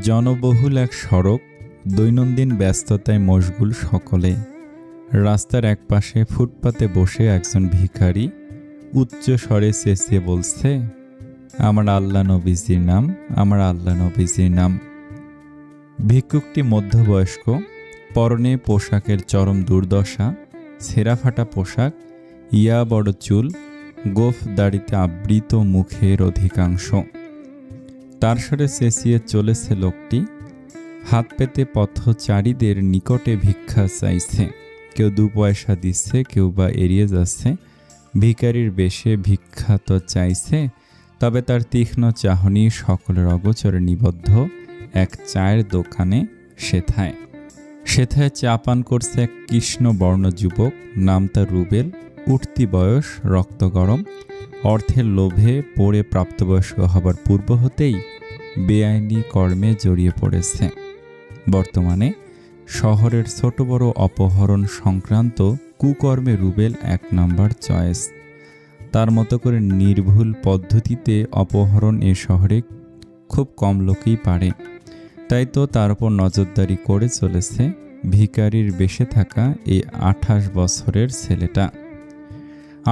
জনবহুল এক সড়ক, দৈনন্দিন ব্যস্ততায় মশগুল সকলে। রাস্তার একপাশে ফুটপাতে বসে একজন ভিখারি উচ্চ স্বরে চেঁচিয়ে বলছে, আমার আল্লাহ নবীজির নাম, আমার আল্লাহ নবীজির নাম। ভিক্ষুকটি মধ্যবয়স্ক, পরনে পোশাকের চরম দুর্দশা, ছেঁড়া ফাটা পোশাক, ইয়া বড় চুল, গোঁফ দাড়িতে আবৃত মুখের অধিকাংশ। তার স্বরে চেঁচিয়ে চলেছে লোকটি, হাত পেতে পথচারীদের নিকটে ভিক্ষা চাইছে। কেউ 2 পয়সা দিচ্ছে, কেউ বা এড়িয়ে যাচ্ছে। ভিখারির বেশে ভিক্ষা তো চাইছে, তবে তার তীক্ষ্ণ চাহনি সকলের অগোচরে নিবদ্ধ এক চায়ের দোকানে সেথায় চা পান করছে এক কৃষ্ণবর্ণ যুবক, নাম তার রুবেল। উঠতি বয়স, রক্ত গরম, অর্থের লোভে পড়ে প্রাপ্তবয়স্ক হবার পূর্ব হতেই বেআইনি কর্মে জড়িয়ে পড়েছে। বর্তমানে শহরের ছোট বড় অপহরণ সংক্রান্ত কুকর্মে রুবেল 1 নম্বর চয়েস। তার মতো করে নির্ভুল পদ্ধতিতে অপহরণ এ শহরে খুব কম লোকেই পারে। তাই তো তার উপর নজরদারি করে চলেছে ভিখারির বেশে থাকা এই 28 বছরের ছেলেটা।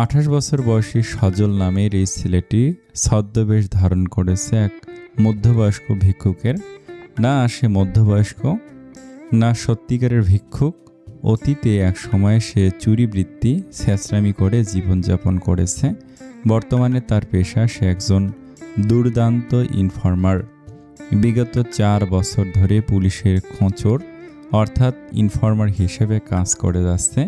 28 বছর বয়সী সজল নামের এই ছেলেটি ছদ্মবেশ ধারণ করেছে এক মধ্যবয়স্ক ভিক্ষুকের। না সে মধ্যবয়স্ক, না সত্যিকারের ভিক্ষুক। অতীতে এক সময় সে চুরিবৃত্তি ছেঁচড়ামি করে জীবনযাপন করেছে। বর্তমানে তার পেশা, সে একজন দুর্দান্ত ইনফর্মার। বিগত 4 বছর ধরে পুলিশের খোঁচর অর্থাৎ ইনফর্মার হিসেবে কাজ করে যাচ্ছে।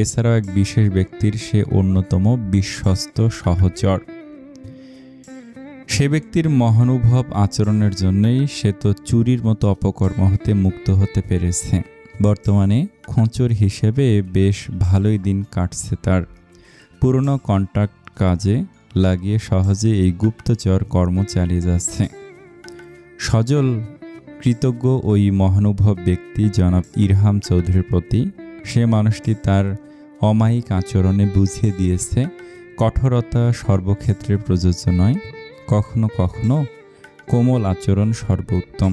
এছাড়াও এক বিশেষ ব্যক্তির সে অন্যতম বিশ্বস্ত সহচর। সে ব্যক্তির মহানুভব আচরণের জন্যই সে তো চুরির মতো অপকর্ম হতে মুক্ত হতে পেরেছে। বর্তমানে খোঁচর হিসেবে বেশ ভালোই দিন কাটছে তার। পুরনো কন্ট্রাক্ট কাজে লাগিয়ে সহজে এই গুপ্তচর কর্ম চালিয়ে যাচ্ছে। সজল কৃতজ্ঞ ওই মহানুভব ব্যক্তি জনাব ইরহাম চৌধুরীর প্রতি। সে মানুষটি তার অমায়িক আচরণে বুঝিয়ে দিয়েছে কঠোরতা সর্বক্ষেত্রে প্রযোজ্য নয়, কখনো কখনো কোমল আচরণ সর্বোত্তম।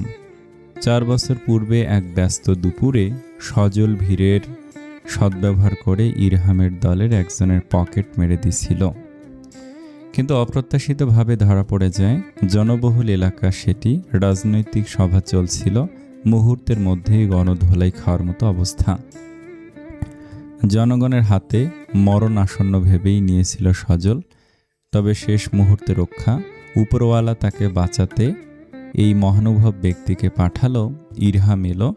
4 বছর পূর্বে এক ব্যস্ত দুপুরে সজল ভিড়ের সদ্ব্যবহার করে ইরহামের দলের একজনের পকেট মেরে দিছিল, কিন্তু অপ্রত্যাশিতভাবে ধরা পড়ে যায়। জনবহুল এলাকা সেটি, রাজনৈতিক সভা চলছিল। মুহূর্তের মধ্যেই গণধোলাই খাওয়ার মতো অবস্থা। জনগণের হাতে মরণ আসন্ন ভেবেই নিয়েছিল সজল, তবে শেষ মুহূর্তে রক্ষা। উপরওয়ালা তাকে বাঁচাতে এই মহানুভব ব্যক্তিকে পাঠালো। ইরহাম এলো,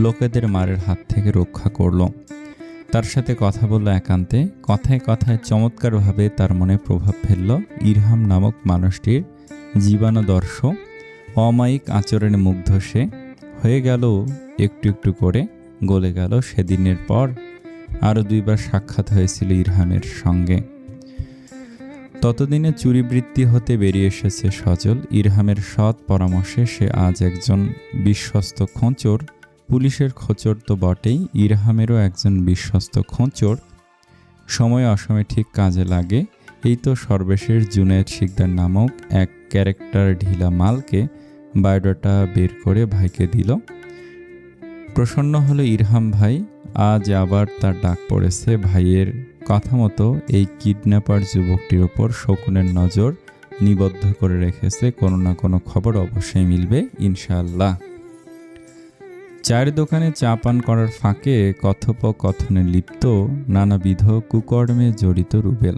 লোকেদের মারের হাত থেকে রক্ষা করল। তার সাথে কথা বলল একান্তে। কথায় কথায় চমৎকারভাবে তার মনে প্রভাব ফেলল ইরহাম নামক মানুষটির জীবানুদর্শ। অমায়িক আচরণে মুগ্ধ সে হয়ে গেল, একটু একটু করে গলে গেল। সেদিনের পর আরও 2 বার সাক্ষাৎ হয়েছিল ইরহামের সঙ্গে। ততদিনে চুরিবৃত্তি হতে বেরিয়ে এসেছে সজল। ইরহামের সৎ পরামর্শে সে আজ একজন বিশ্বস্ত খোঁচর। পুলিশের খোঁচর তো বটেই, ইরহামেরও একজন বিশ্বস্ত খোঁচর। সময় অসময়ে ঠিক কাজে লাগে। এই তো সর্বশেষ জুনায়েদ শিকদার নামক এক ক্যারেক্টার ঢিলা মালকে বায়োডাটা বের করে ভাইকে দিল। প্রসন্ন হলো ইরহাম ভাই। আজ আবার তার ডাক পড়েছে। ভাইয়ের কথা মতো এই কিডন্যাপার যুবকটির ওপর শকুনের নজর নিবদ্ধ করে রেখেছে। কোনো না কোনো খবর অবশ্যই মিলবে ইনশাআল্লাহ। চায়ের দোকানে চা পান করার ফাঁকে কথোপকথনে লিপ্ত, নানাবিধ কুকর্মে জড়িত রুবেল।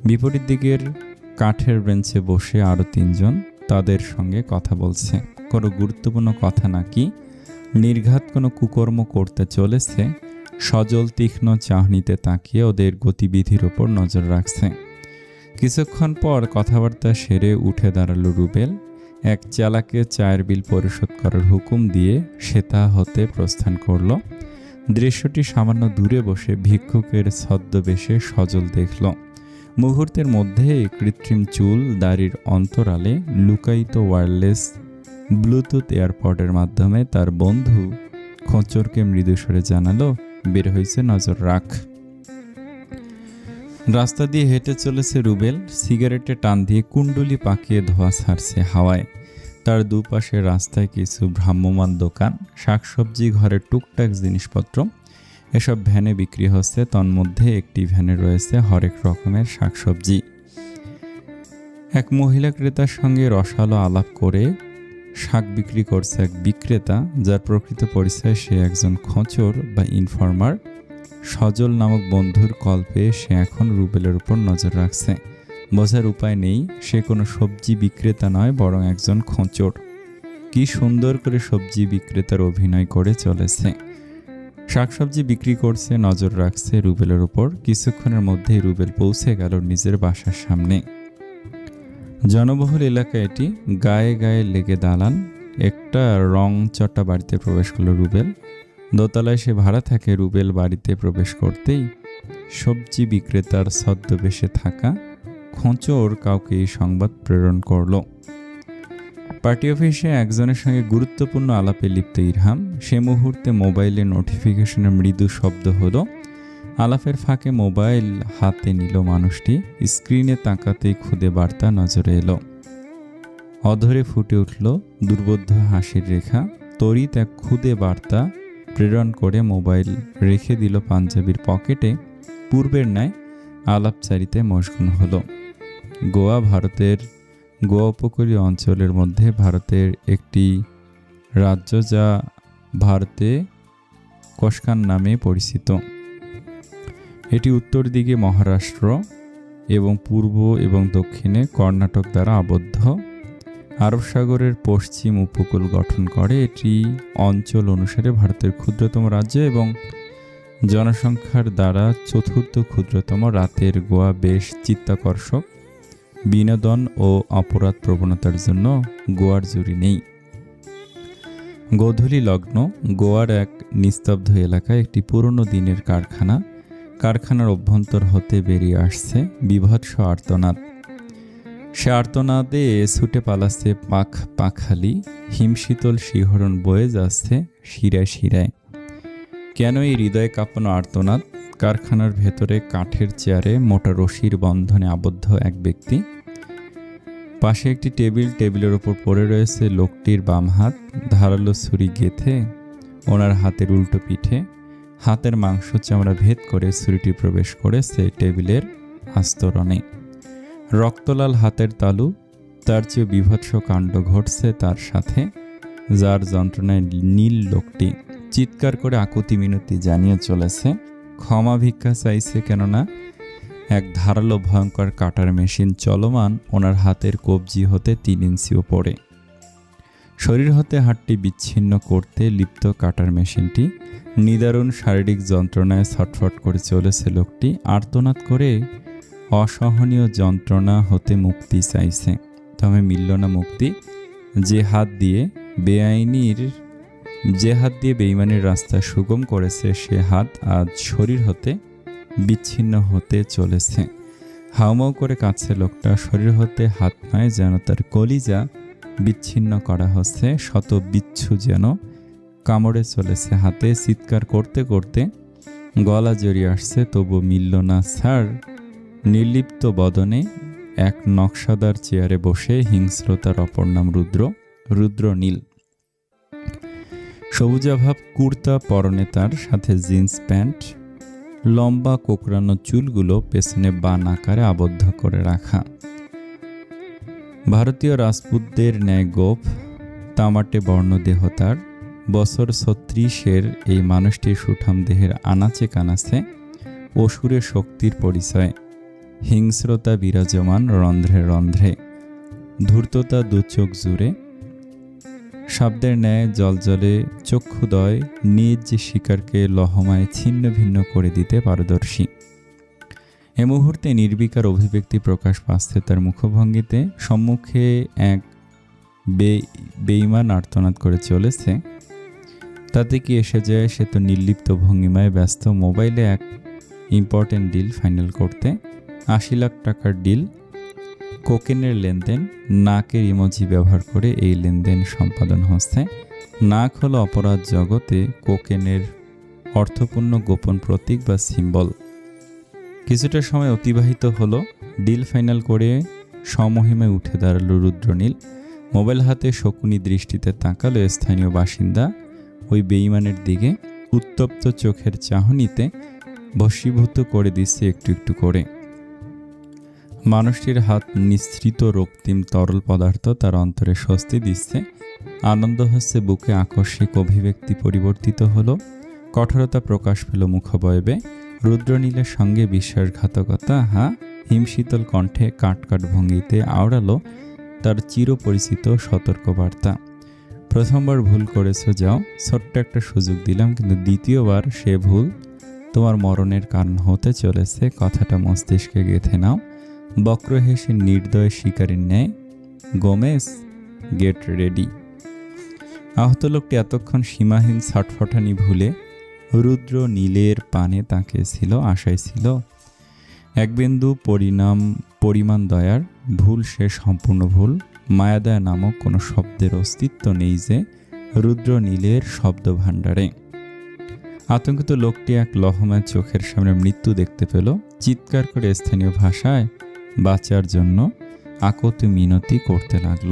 বিপরীত দিকের কাঠের বেঞ্চে বসে আরও 3 জন তাদের সঙ্গে কথা বলছে। কোনো গুরুত্বপূর্ণ কথা নাকি নির্ঘাত কোনো কুকর্ম করতে চলেছে। সজল তীক্ষ্ণ চাহনিতে তাকিয়ে ওদের গতিবিধির ওপর নজর রাখছে। কিছুক্ষণ পর কথাবার্তা সেরে উঠে দাঁড়ালো রুবেল। এক চালাকে চায়ের বিল পরিশোধ করার হুকুম দিয়ে সেতা হতে প্রস্থান করল। দৃশ্যটি সামান্য দূরে বসে ভিক্ষুকের ছদ্মবেশে সজল দেখল। মুহূর্তের মধ্যে কৃত্রিম চুল দাড়ির অন্তরালে লুকায়িত ওয়্যারলেস ব্লুটুথ এয়ারপডের মাধ্যমে তার বন্ধু খোঁচরকে মৃদুস্বরে জানালো, বের হয়েছে, নজর রাখ। রাস্তা দিয়ে হেঁটে চলেছে রুবেল। সিগারেটে টান দিয়ে কুণ্ডলি পাকিয়ে ধোঁয়া ছাড়ছে হাওয়ায়। তার দুপাশে রাস্তায় কিছু ভ্রাম্যমাণ দোকান, শাকসবজি, ঘরের টুকটাক জিনিসপত্র এসব ভ্যানে বিক্রি হচ্ছে। তন্মধ্যে একটি ভ্যানে রয়েছে হরেক রকমের শাকসবজি। এক মহিলা ক্রেতার সঙ্গে রসালো আলাপ করে শাক বিক্রি করছে এক বিক্রেতা, যার প্রকৃত পরিচয় সে একজন খোঁচর বা ইনফর্মার। সজল নামক বন্ধুর কল পেয়ে সে এখন রুবেলের উপর নজর রাখছে। বোঝার উপায় নেই সে কোনো সবজি বিক্রেতা নয়, বরং একজন খোঁচর। কি সুন্দর করে সবজি বিক্রেতার অভিনয় করে চলেছে। শাকসবজি বিক্রি করছে, নজর রাখছে রুবেলের উপর। কিছুক্ষণের মধ্যেই রুবেল পৌঁছে গেল নিজের বাসার সামনে। জনবহুল এলাকা এটি, গায়ে গায়ে লেগে দালান। একটা রং চটা বাড়িতে প্রবেশ করল রুবেল। দোতলায় সে ভাড়া থাকে। রুবেল বাড়িতে প্রবেশ করতেই সবজি বিক্রেতার ছদ্মবেশে থাকা খোঁচর কাউকে এই সংবাদ প্রেরণ করল। পার্টি অফিসে একজনের সঙ্গে গুরুত্বপূর্ণ আলাপে লিপ্ত ইরহাম। সে মুহূর্তে মোবাইলে নোটিফিকেশনের মৃদু শব্দ হলো। আলাপের ফাঁকে মোবাইল হাতে নিল মানুষটি। স্ক্রিনে তাকাতেই খুদে বার্তা নজরে এলো। অধরে ফুটে উঠল দুর্বোধ্য হাসির রেখা। তড়িৎ এক খুদে বার্তা প্রেরণ করে মোবাইল রেখে দিল পাঞ্জাবির পকেটে। পূর্বের ন্যায় আলাপচারিতে মশগুল হলো। গোয়া উপকূলীয় অঞ্চলের মধ্যে ভারতের একটি রাজ্য, যা ভারতে কসকান নামে পরিচিত। এটি উত্তর দিকে মহারাষ্ট্র এবং পূর্ব এবং দক্ষিণে কর্ণাটক দ্বারা আবদ্ধ। আরব সাগরের পশ্চিম উপকূল গঠন করে। এটি অঞ্চল অনুসারে ভারতের ক্ষুদ্রতম রাজ্য এবং জনসংখ্যার দ্বারা চতুর্থ ক্ষুদ্রতম। রাতের গোয়া বেশ চিত্তাকর্ষক। বিনোদন ও অপরাধ প্রবণতার জন্য গোয়ার জুড়ি নেই। গোধূলি লগ্ন। গোয়ার এক নিস্তব্ধ এলাকায় একটি পুরনো দিনের কারখানার অভ্যন্তর হতে বেরিয়ে আসছে বীভৎস আর্তনাদ। সে আর্তনাদে ছুটে পালাচ্ছে পাখালি। হিমশীতল শিহরণ বয়ে যাচ্ছে শিরায় শিরায়। কেন এই হৃদয় কাঁপানো আর্তনাদ? কারখানার ভেতরে কাঠের চেয়ারে মোটা রশির বন্ধনে আবদ্ধ এক ব্যক্তি। পাশে একটি টেবিলের ওপর পড়ে রয়েছে লোকটির বাম হাত। ধারালো ছুরি গেঁথে ওনার হাতের উল্টো পিঠে। হাতের মাংস চামড়া ভেদ করে ছুরিটি প্রবেশ করেছে টেবিলের আস্তরণে। রক্তলাল হাতের তালু। তার চেয়ে বীভৎস কাণ্ড ঘটছে তার সাথে, যার যন্ত্রণায় নীল লোকটি চিৎকার করে আকুতি মিনতি জানিয়ে চলেছে। ক্ষমা ভিক্ষা চাইছে, কেননা এক ধারালো ভয়ঙ্কর কাটার মেশিন চলমান ওনার হাতের কবজি হতে 3 ইঞ্চি ওপরে। শরীর হতে হাড়টি বিচ্ছিন্ন করতে লিপ্ত কাটার মেশিনটি। নিদারুণ শারীরিক যন্ত্রণায় ছটফট করে চলেছে লোকটি। আর্তনাদ করে অসহনীয় যন্ত্রণা হতে মুক্তি চাইছে, তবে মিলল না মুক্তি। যে হাত দিয়ে বেঈমানির রাস্তা সুগম করেছে, সে হাত আজ শরীর হতে বিচ্ছিন্ন হতে চলেছে। হাউমাউ করে কাঁদছে লোকটা। শরীর হতে হাত নয়, যেন তার কলিজা বিচ্ছিন্ন করা হচ্ছে। শত বিচ্ছু যেন কামড়ে চলেছে হাতে। চিৎকার করতে করতে গলা জড়িয়ে আসছে, তবু মিলল না স্যার। নির্লিপ্ত বদনে এক নকশাদার চেয়ারে বসে হিংস্রতার অপর নাম রুদ্রনীল। সবুজাভাব কুর্তা পরনে, তার সাথে জিন্স প্যান্ট। লম্বা কোকড়ানো চুলগুলো পেছনে বান আকারে আবদ্ধ করে রাখা। ভারতীয় রাজপুতদের ন্যায় গোঁফ, তামাটে বর্ণদেহ তার। বছর 36-এর এই মানুষটির সুঠাম দেহের আনাচে কানাচে অসুরের শক্তির পরিচয়। হিংস্রতা বিরাজমান রন্ধ্রে রন্ধ্রে। ধূর্ততা দু চোখ জুড়ে। শব্দের ন্যায় জলজলে চক্ষুদয় নিজ শিকারকে লহমায় ছিন্ন ভিন্ন করে দিতে পারদর্শী। এ মুহূর্তে নির্বিকার অভিব্যক্তি প্রকাশ পাচ্ছে তার মুখভঙ্গিতে। সম্মুখে এক বেঈমান আর্তনাদ করে চলেছে। তাতে কি এসে যায়? সে তো নির্লিপ্ত ভঙ্গিমায় ব্যস্ত মোবাইলে এক ইম্পর্টেন্ট ডিল ফাইনাল করতে। 80 লাখ টাকার ডিল। কোকেনের লেনদেন। নাকের ইমোজি ব্যবহার করে এই লেনদেন সম্পাদন হচ্ছে। নাক হলো অপরাধ জগতে কোকেনের অর্থপূর্ণ গোপন প্রতীক বা সিম্বল। কিছুটা সময় অতিবাহিত হলো। ডিল ফাইনাল করে সমহিমায় উঠে দাঁড়ালো রুদ্রনীল। মোবাইল হাতে শকুনি দৃষ্টিতে তাকালো স্থানীয় বাসিন্দা ওই বেঈমানের দিকে। উত্তপ্ত চোখের চাহনিতে বশীভূত করে দিচ্ছে একটু একটু করে। মানুষটির হাত নিঃসৃত রক্তিম তরল পদার্থ তার অন্তরে স্বস্তি দিচ্ছে। আনন্দ হচ্ছে বুকে, আকস্মিক অভিব্যক্তি পরিবর্তিত হলো, কঠোরতা প্রকাশ পেল মুখাবয়বে। রুদ্রনীলের সঙ্গে বিশ্বাসঘাতকতা হিমশীতল কণ্ঠে কাটকাট ভঙ্গিতে আওড়ালো তার চিরপরিচিত সতর্কবার্তা। প্রথমবার ভুল করেছ, যাও, ছোট্ট একটা সুযোগ দিলাম, কিন্তু দ্বিতীয়বার সে ভুল তোমার মরণের কারণ হতে চলেছে। কথাটা মস্তিষ্কে গেঁথে নাও। বক্র হেসে নির্দয় শিকারীর ন্যায়, গোমেস, গেট রেডি। আহত লোকটি এতক্ষণ সীমাহীন ছটফটানি ভুলে রুদ্র নীলের পানে তাকিয়েছিল। আশায় ছিল এক বিন্দু পরিমাণ দয়ার। ভুল সে সম্পূর্ণ ভুল। মায়াদয়া নামক কোনো শব্দের অস্তিত্ব নেই যে রুদ্র নীলের শব্দ ভাণ্ডারে। আতঙ্কিত লোকটি এক লহমায় চোখের সামনে মৃত্যু দেখতে পেল। চিৎকার করে স্থানীয় ভাষায় বাঁচার জন্য আকুতি মিনতি করতে লাগল।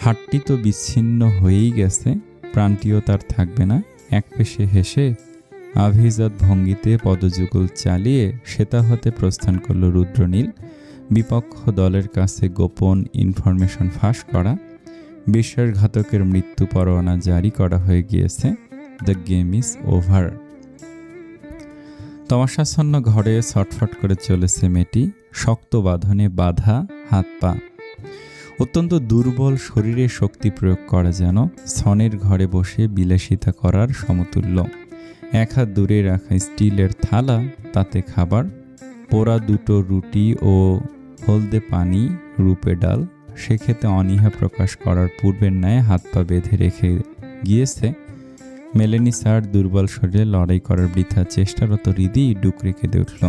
হাতটি তো বিচ্ছিন্ন হয়েই গেছে, প্রাণটিও তার থাকবে না। এক পেশে হেসে আভিজাত ভঙ্গিতে পদযুগল চালিয়ে সেতা হতে প্রস্থান করল রুদ্রনীল। বিপক্ষ দলের কাছে গোপন ইনফরমেশন ফাঁস করা, বিশ্বাসঘাতকের মৃত্যু পরোয়ানা জারি করা হয়ে গিয়েছে। The game is over. তমাশাচ্ছন্ন ঘরে ছটফট করে চলেছে মেয়েটি, শক্ত বাঁধনে বাঁধা হাত পা। অত্যন্ত দুর্বল শরীরে শক্তি প্রয়োগ করা যেন ছনের ঘরে বসে বিলাসিতা করার সমতুল্য। এক হাত দূরে রাখা স্টিলের থালা, তাতে খাবার, পোড়া দুটো রুটি ও হলদে পানি, রূপে ডাল। সে খেতে অনীহা প্রকাশ করার পূর্বের ন্যায় হাত পা বেঁধে রেখে গিয়েছে। মেলেনি স্যার দুর্বল শরীরে লড়াই করার বৃথা চেষ্টারত হৃদি ডুকরে কেঁদে উঠল।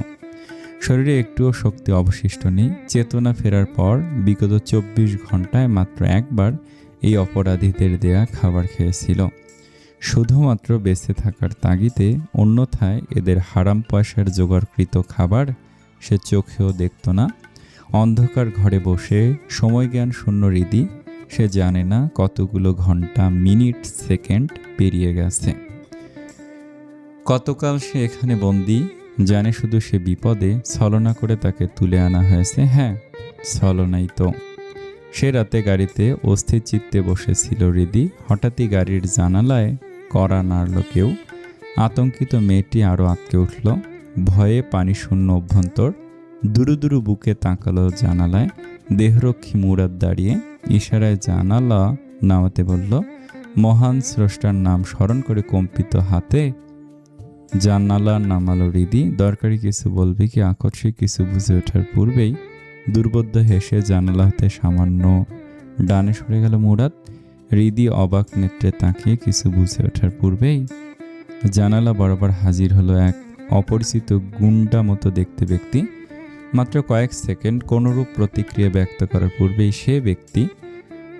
শরীরে একটুও শক্তি অবশিষ্ট নেই। চেতনা ফেরার পর বিগত 24 ঘন্টায় মাত্র একবার এই অপরাধীদের দেয়া খাবার খেয়েছিল, শুধুমাত্র বেঁচে থাকার তাগিদে। অন্যথায় এদের হারাম পয়সার জোগাড়কৃত খাবার সে চোখেও দেখত না। অন্ধকার ঘরে বসে সময়জ্ঞান শূন্য হৃদি, সে জানে না কতগুলো ঘন্টা, মিনিট, সেকেন্ড পেরিয়ে গেছে। কতকাল সে এখানে বন্দী, জানে শুধু সে বিপদে। ছলনা করে তাকে তুলে আনা হয়েছে। হ্যাঁ, ছলনাই তো। সে রাতে গাড়িতে অস্থির চিত্তে বসেছিল হৃদি। হঠাৎই গাড়ির জানালায় কড়া নাড়ল কেউ। আতঙ্কিত মেয়েটি আরও আটকে উঠল। ভয়ে পানিশূন্য অভ্যন্তর। দুরু দুরু বুকে তাকালো জানালায়। দেহরক্ষী মুরাদ দাঁড়িয়ে ইশারায় জানালা নামাতে বলল। মহান স্রষ্টার নাম স্মরণ করে কম্পিত হাতে জানালা নামালো হৃদি। দরকারি কিছু বলবে কি আকস্মিক কিছু বুঝে ওঠার পূর্বেই দুর্বোধ্য হেসে জানালা হতে সামান্য ডানে সরে গেল মুরাদ। হৃদি অবাক নেত্রে তাকিয়ে কিছু বুঝে ওঠার পূর্বেই জানালা বরাবর হাজির হলো এক অপরিচিত গুন্ডা মতো দেখতে ব্যক্তি। মাত্র কয়েক সেকেন্ড কোনরূপ প্রতিক্রিয়া ব্যক্ত করার পূর্বেই সে ব্যক্তি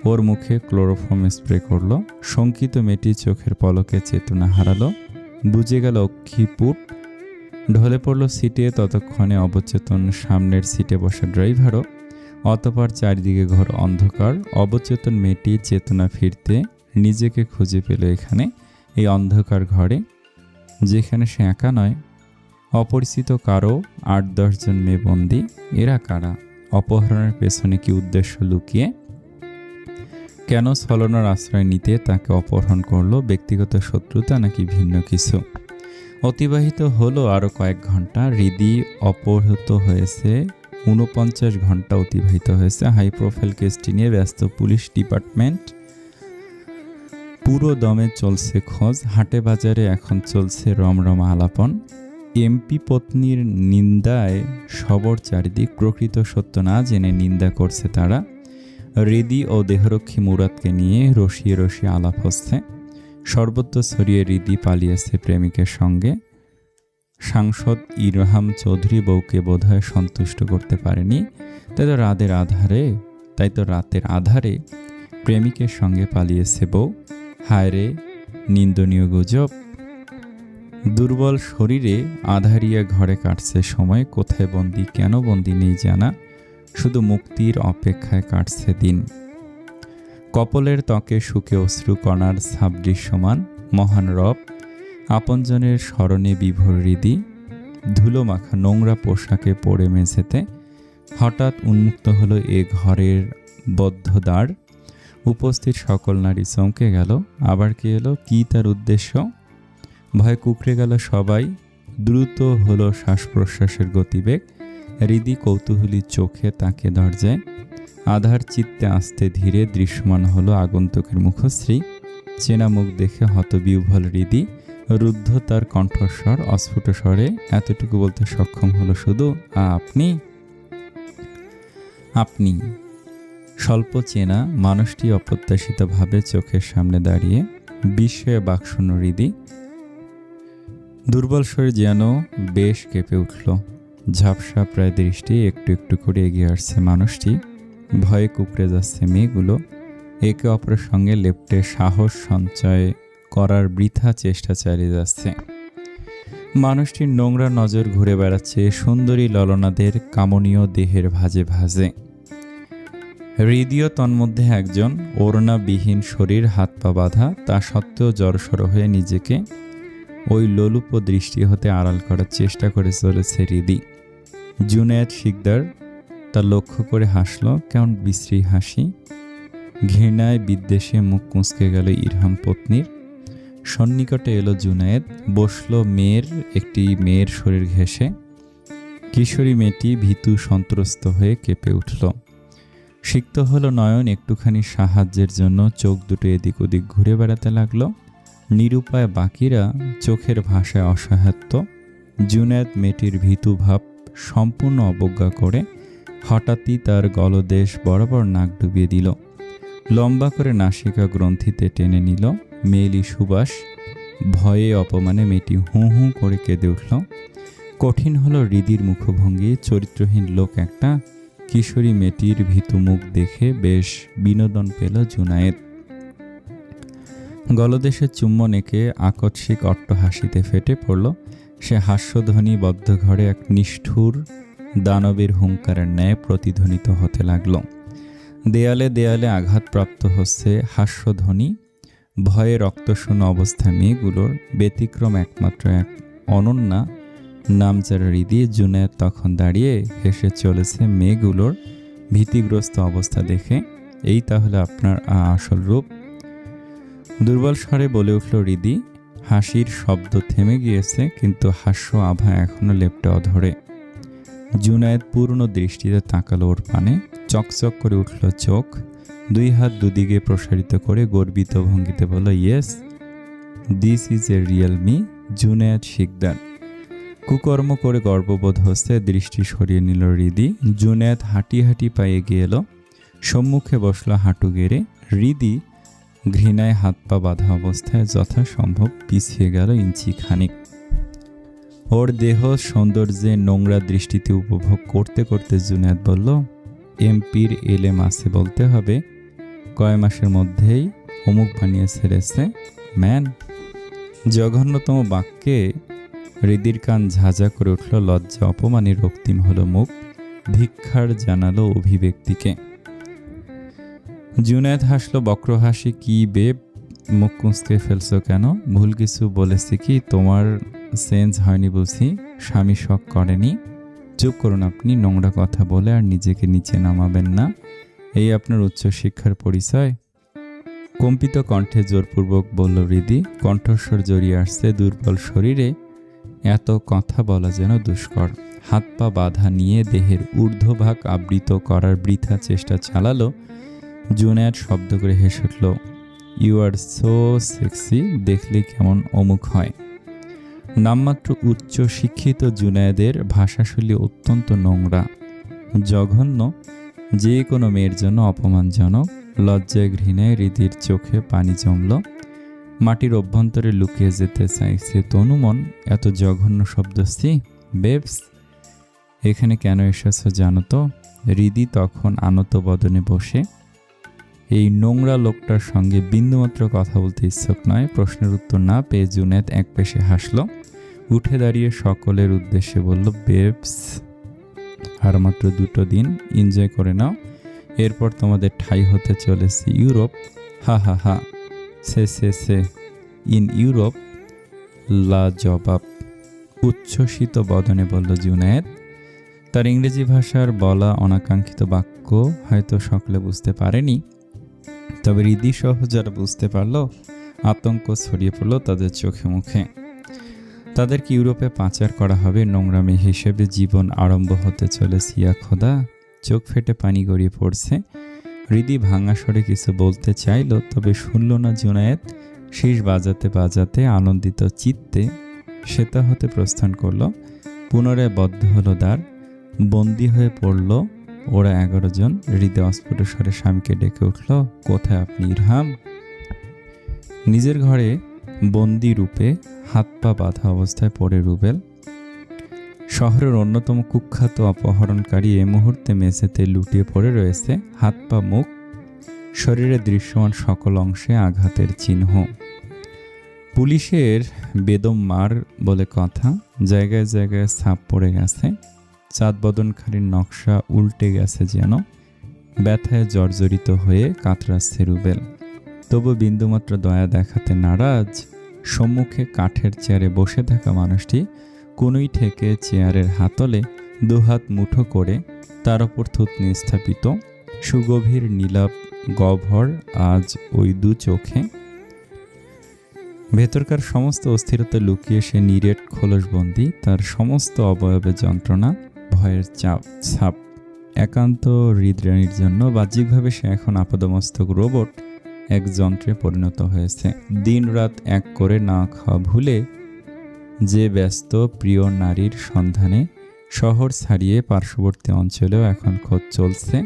ওর মুখে ক্লোরোফর্ম স্প্রে করল। শঙ্কিত মেয়েটি চোখের পলকে চেতনা হারালো। বুঝে গেল অক্ষিপুট। ঢলে পড়ল সিটে। ততক্ষণে অবচেতন সামনের সিটে বসা ড্রাইভারও। অতঃপর চারিদিকে ঘর অন্ধকার। অবচেতন মেয়েটি চেতনা ফিরতে নিজেকে খুঁজে পেল এখানে, এই অন্ধকার ঘরে, যেখানে সে একা নয়, অপরিচিত কারো 8-10 জন মেয়ে বন্দী। এরা কারা? অপহরণের পেছনে কি উদ্দেশ্য লুকিয়ে? কেন ছলনার আশ্রয় নিতে তাকে অপহরণ করলো? ব্যক্তিগত শত্রুতা নাকি ভিন্ন কিছু? অতিবাহিত হলো আরও কয়েক ঘন্টা। হৃদি অপহৃত হয়েছে 49 ঘন্টা অতিবাহিত হয়েছে। হাই প্রোফাইল কেসটি নিয়ে ব্যস্ত পুলিশ ডিপার্টমেন্ট। পুরো দমে চলছে খোঁজ। হাটে বাজারে এখন চলছে রমরমা আলাপন। এমপি পত্নীর নিন্দায় সবর চারিদিক। প্রকৃত সত্য না জেনে নিন্দা করছে তারা। হৃদি ও দেহরক্ষী মুরাদকে নিয়ে রসিয়ে রসিয়ে আলাপ হচ্ছে। সর্বত্র ছড়িয়ে হৃদি পালিয়েছে প্রেমিকের সঙ্গে। সাংসদ ইরহাম চৌধুরী বউকে বোধহয় সন্তুষ্ট করতে পারেনি, তাই তো রাতের আধারে প্রেমিকের সঙ্গে পালিয়েছে বউ। হায় রে, নিন্দনীয় গুজব। দুর্বল শরীরে আধারিয়া ঘরে কাটছে সময়। কোথায় বন্দি, কেন বন্দি নেই জানা, শুধু মুক্তির অপেক্ষায় কাটছে দিন। কপলের ত্বকে সুখে অশ্রুকণার ছাপ দৃশ্যমান। মহান রব, আপনজনের স্মরণে বিভোর হৃদি। ধুলো মাখা নোংরা পোশাকে পড়ে মেঝেতে। হঠাৎ উন্মুক্ত হলো এ ঘরের বদ্ধ দ্বার। উপস্থিত সকল নারী চমকে গেল। আবার কি এলো, কি তার উদ্দেশ্য? ভয়ে কুঁকড়ে গেল সবাই। দ্রুত হলো শ্বাস প্রশ্বাসের গতিবেগ। হৃদি কৌতূহলী চোখে তাকে দরজায়। আধার চিত্তে আস্তে ধীরে দৃশ্যমান হলো আগন্তুকের মুখশ্রী। চেনা মুখ দেখে হতবিহ্বল হৃদি। রুদ্ধ তার কণ্ঠস্বর অস্ফুট স্বরে এতটুকু বলতে সক্ষম হলো শুধু, আপনি? আপনি? স্বল্প চেনা মানুষটি অপ্রত্যাশিতভাবে চোখের সামনে দাঁড়িয়ে। বিস্ময়ে বাকশূন্য হৃদি। দুর্বল শরীর যেন বেশ কেঁপে উঠল। ঝাপসা প্রায় দৃষ্টি একটু একটু করে এগিয়ে আসছে মানুষটি। ভয়ে কুঁকড়ে যাচ্ছে মেয়েগুলো। একে অপরের সঙ্গে লেপ্টে সাহস সঞ্চয় করার বৃথা চেষ্টা চালিয়ে যাচ্ছে। মানুষটির নোংরা নজর ঘুরে বেড়াচ্ছে সুন্দরী ললনাদের কামনীয় দেহের ভাঁজে ভাঁজে। হৃদয় তন্মধ্যে একজন, ওড়নাবিহীন শরীর, হাত পা বাঁধা, তা সত্ত্বেও জড়সড় হয়ে নিজেকে ওই লোলুপ দৃষ্টি হতে আড়াল করার চেষ্টা করে চলেছে হৃদি। জুনায়েদ শিকদার তা লক্ষ্য করে হাসল, কেমন বিশ্রী হাসি। ঘৃণায় বিদ্বেষে মুখ কুঁচকে গেল ইরহাম পত্নীর। সন্নিকটে এলো জুনায়েদ, বসল একটি মেয়ের শরীর ঘেঁষে। কিশোরী মেয়েটি ভীতু সন্ত্রস্ত হয়ে কেঁপে উঠল। সিক্ত হলো নয়ন, একটুখানি সাহায্যের জন্য চোখ দুটো এদিক ওদিক ঘুরে বেড়াতে লাগলো। নিরুপায় বাকিরা চোখের ভাষায় অসহায়ত্ব। জুনায়েদ মেয়েটির ভীতু ভাব সম্পূর্ণ অবজ্ঞা করে হঠাৎই তার গলদেশ বরাবর নাক ডুবিয়ে দিল। লম্বা করে নাসিকা গ্রন্থিতে টেনে নিল। মেয়েলি সুবাস। ভয়ে অপমানে মেয়েটি হু হু করে কেঁদে উঠল। কঠিন হলো হৃদির মুখভঙ্গি। চরিত্রহীন লোক একটা। কিশোরী মেয়েটির ভীতু মুখ দেখে বেশ বিনোদন পেল জুনায়েদ। গলদেশের চুম্বন এঁকে আকস্মিক অট্টহাসিতে ফেটে পড়ল। সে হাস্যধ্বনি বদ্ধ ঘরে এক নিষ্ঠুর দানবের হুঙ্কারের ন্যায় প্রতিধ্বনিত হতে লাগল। দেয়ালে দেয়ালে আঘাতপ্রাপ্ত হচ্ছে হাস্যধ্বনি। ভয়ে রক্তশূন্য অবস্থা মেয়েগুলোর। ব্যতিক্রম একমাত্র এক অনন্যা নামচারা হৃদি। জুনায়েদ তখন দাঁড়িয়ে হেসে চলেছে মেয়েগুলোর ভীতিগ্রস্ত অবস্থা দেখে। এই তাহলে আপনার আসল রূপ? দুর্বল স্বরে বলে উঠল হৃদি। হাসির শব্দ থেমে গিয়েছে, কিন্তু হাস্য আভা এখনো লেপ্টে অধরে। জুনায়েদ পূর্ণ দৃষ্টিতে তাকালো ওর পানে। চকচক করে উঠল চোখ। দুই হাত দুদিকে প্রসারিত করে গর্বিত ভঙ্গিতে বলল, yes, this is a real me, Junaid Sikdar. কুকর্ম করে গর্ববোধ হচ্ছে। দৃষ্টি সরিয়ে নিল হৃদি। জুনায়েদ হাঁটি হাঁটি পায়ে এগিয়ে এলো। সম্মুখে বসল হাঁটু গেড়ে। হৃদি ঘৃণায় হাত পা বাঁধা অবস্থায় যথাসম্ভব পিছিয়ে গেল ইঞ্চি খানিক। ওর দেহ সৌন্দর্যে নোংরা দৃষ্টিতে উপভোগ করতে করতে জুনায়েদ বলল, এমপির এলেম আছে বলতে হবে। কয় মাসের মধ্যেই অমুক বানিয়ে ছেড়েছে ম্যান। জঘন্যতম বাক্যে হৃদির কান ঝাঁঝা করে উঠল। লজ্জা অপমানে রক্তিম হলো মুখ। ধিক্কার জানালো অভিব্যক্তিকে। জুনায়েদ হাসলো বক্র হাসি। কি বেব, মুখ কুঁচকে ফেলছো কেন? ভুল কিছু বলেছি কি? তোমার সেন্স হয়নি বুঝি? স্বামী শখ করেনি? চুপ করুন আপনি। নোংরা কথা বলে আর নিজেকে নিচে নামাবেন না। এই আপনার উচ্চশিক্ষার পরিচয়? কম্পিত কণ্ঠে জোরপূর্বক বলল হৃদি। কণ্ঠস্বর জড়িয়ে আসছে দুর্বল শরীরে। এত কথা বলা যেন দুষ্কর। হাত পা বাঁধা নিয়ে দেহের ঊর্ধ্বভাগ আবৃত করার বৃথা চেষ্টা চালালো। জুনায়েদ শব্দ করে হেসে উঠল, ইউ আর সো সেক্সি, দেখলে কেমন অমুক হয়। নামমাত্র উচ্চ শিক্ষিত জুনায়েদের ভাষাশৈলী অত্যন্ত নোংরা, জঘন্য, যে কোনো মেয়ের জন্য অপমানজনক। লজ্জায় ঘৃণায় হৃদির চোখে পানি জমল। মাটির অভ্যন্তরে লুকিয়ে যেতে চাইছে তনুমন। এত জঘন্য শব্দ। সি বেবস, এখানে কেন এসেছ জানো তো? হৃদি তখন আনত বদনে বসে। এই নোংরা লোকটার সঙ্গে বিন্দুমাত্র কথা বলতে ইচ্ছুক নয়। প্রশ্নের উত্তর না পেয়ে জুনায়েদ এক পেশে হাসল। উঠে দাঁড়িয়ে সকলের উদ্দেশ্যে বলল, বেবস, আর মাত্র 2 দিন এনজয় করে নাও। এরপর তোমাদের ঠাঁই হতে চলেছে ইউরোপ। হা হা হা। সে ইন ইউরোপ লা জবাব। উচ্ছ্বসিত বদনে বলল জুনায়েদ। তার ইংরেজি ভাষার বলা অনাকাঙ্ক্ষিত বাক্য হয়তো সকলে বুঝতে পারেনি, তবে হৃদি সহ যারা বুঝতে পারল, আতঙ্ক ছড়িয়ে পড়ল তাদের চোখে মুখে। তাদেরকে ইউরোপে পাচার করা হবে নোংরামি হিসেবে জীবন আরম্ভ হতে চলেছে। ইয়া খোদা! চোখ ফেটে পানি গড়িয়ে পড়ছে। হৃদি ভাঙা স্বরে কিছু বলতে চাইল, তবে শুনল না জুনায়েদ। শীষ বাজাতে বাজাতে আনন্দিত চিত্তে সেতা হতে প্রস্থান করল। পুনরায় বদ্ধ হলো দ্বার। বন্দী হয়ে পড়ল ওরা 11 জন। হৃদয় অস্ফুট স্বরে স্বামীকে ডেকে উঠল, কোথায় আপনি ইরহাম? নিজের ঘরে বন্দী রূপে হাত পা বাঁধা অবস্থায় পড়ে রুবেল। শহরের অন্যতম কুখ্যাত অপহরণকারী এ মুহূর্তে মেঝেতে লুটিয়ে পড়ে রয়েছে, হাত পা মুখ শরীরে দৃশ্যমান সকল অংশে আঘাতের চিহ্ন। পুলিশের বেদম মার বলে কথা, জায়গায় জায়গায় ছাপ পড়ে গেছে। চাঁদ বদনখানির নকশা উল্টে গেছে যেন। ব্যথায় জর্জরিত হয়ে কাতরাচ্ছে রুবেল। তবু বিন্দুমাত্র দয়া দেখাতে নারাজ। সম্মুখে কাঠের চেয়ারে বসে থাকা মানুষটি কোনই থেকে চেয়ারের হাতলে দুহাত মুঠো করে, তার ওপর থুতনি স্থাপিত, সুগভীর নীলাভ গহ্বর আজ ওই দু চোখে। ভেতরকার সমস্ত অস্থিরতা লুকিয়ে সে নিরেট খোলসবন্দি। তার সমস্ত অবয়বে যন্ত্রণা, ভয়ের ছাপ। একান্ত হৃদরানির জন্য বাহ্যিকভাবে সে এখন আপাদমস্তক রোবট, এক যন্ত্রে পরিণত হয়েছে। দিন রাত এক করে না খাওয়া ভুলে যে ব্যস্ত প্রিয় নারীর সন্ধানে শহর ছাড়িয়ে পার্শ্ববর্তী অঞ্চলেও এখন খোঁজ চলছে,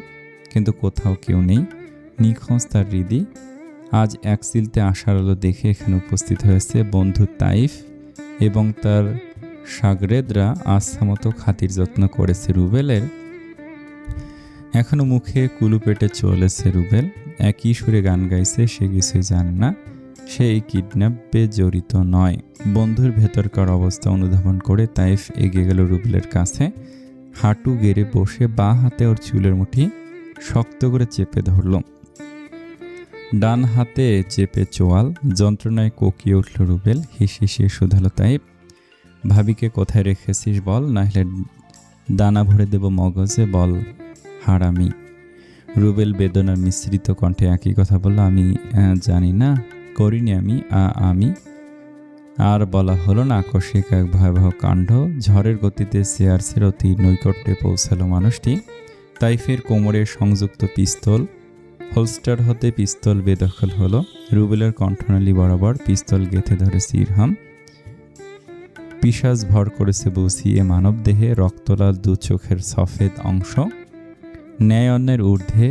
কিন্তু কোথাও কেউ নেই। নিখোঁজ তার হৃদি। আজ এক চিলতে আশার আলো দেখে এখানে উপস্থিত হয়েছে বন্ধু তাইফ এবং তার সাগরেদরা আস্থামতো খাতির যত্ন করেছে রুবেলের। এখনো মুখে কুলু পেটে চলেছে রুবেল। একই সুরে গান গাইছে, সে কিছুই জানে না। সে এই কিডন্যাপে জড়িত নয়। বন্ধুর ভেতরকার অবস্থা অনুধাবন করে তাইফ এগিয়ে গেল রুবেলের কাছে। হাঁটু গেড়ে বসে বাঁ হাতে ওর চুলের মুঠি শক্ত করে চেপে ধরল। ডান হাতে চেপে চোয়াল। যন্ত্রণায় কোকিয়ে উঠল রুবেল। হিসিয়ে শুধালো তাইফ, ভাবিকে কোথায় রেখেছিস বল, নাহলে দানা ভরে দেব মগজে, বল হারামি। রুবেল বেদনার মিশ্রিত কণ্ঠে একই কথা বলল, আমি জানি না, করিনি আমি। আর বলা হলো না। আকস্মিক এক ভয়াবহ কাণ্ড। ঝড়ের গতিতে চেয়ারসের অতি নৈকট্যে পৌঁছালো মানুষটি। তাইফের কোমরে সংযুক্ত পিস্তল হোলস্টার হতে পিস্তল বেদখল হলো। রুবেলের কণ্ঠনালী বরাবর পিস্তল গেঁথে ধরেছে ইরহাম। পিশাচ ভর করেছে বসিয়ে মানব দেহে। রক্তলাল দু চোখের সফেদ অংশ। ন্যায় অন্যের ঊর্ধ্বে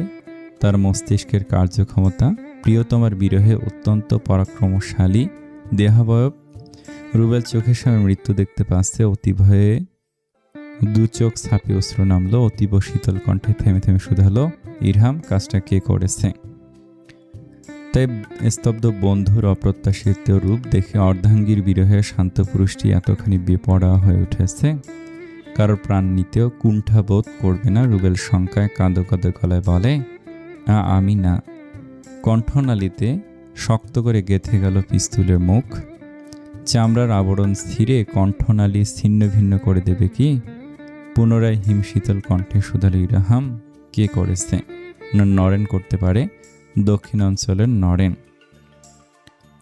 তার মস্তিষ্কের কার্যক্ষমতা। প্রিয়তমার বিরহে অত্যন্ত পরাক্রমশালী দেহাবয়ব। রুবেল চোখের সামনে মৃত্যু দেখতে পাচ্ছে। অতি ভয়ে দু চোখ ছাপিয়ে অশ্রু নামলো। অতীব শীতল কণ্ঠে থেমে থেমে শুধালো, ইরহাম, কাজটা কে করেছে? তাই স্তব্ধ বন্ধুর অপ্রত্যাশিত রূপ দেখে অর্ধাঙ্গীর বিরহে শান্ত পুরুষটি এতখানি বেপরোয়া হয়ে উঠেছে, কারোর প্রাণ নিতেও কুণ্ঠাবোধ করবে না। রুবেল শঙ্কায় কাঁদো কাঁদো গলায় বলে, আমি না। কণ্ঠনালীতে শক্ত করে গেঁথে গেল পিস্তলের মুখ। চামড়ার আবরণ স্থিরে কণ্ঠনালী ছিন্ন ভিন্ন করে দেবে কি? পুনরায় হিমশীতল কণ্ঠে শুধালো ইরহাম, কে করেছে? নরেন করতে পারে, দক্ষিণ অঞ্চলের নরেন।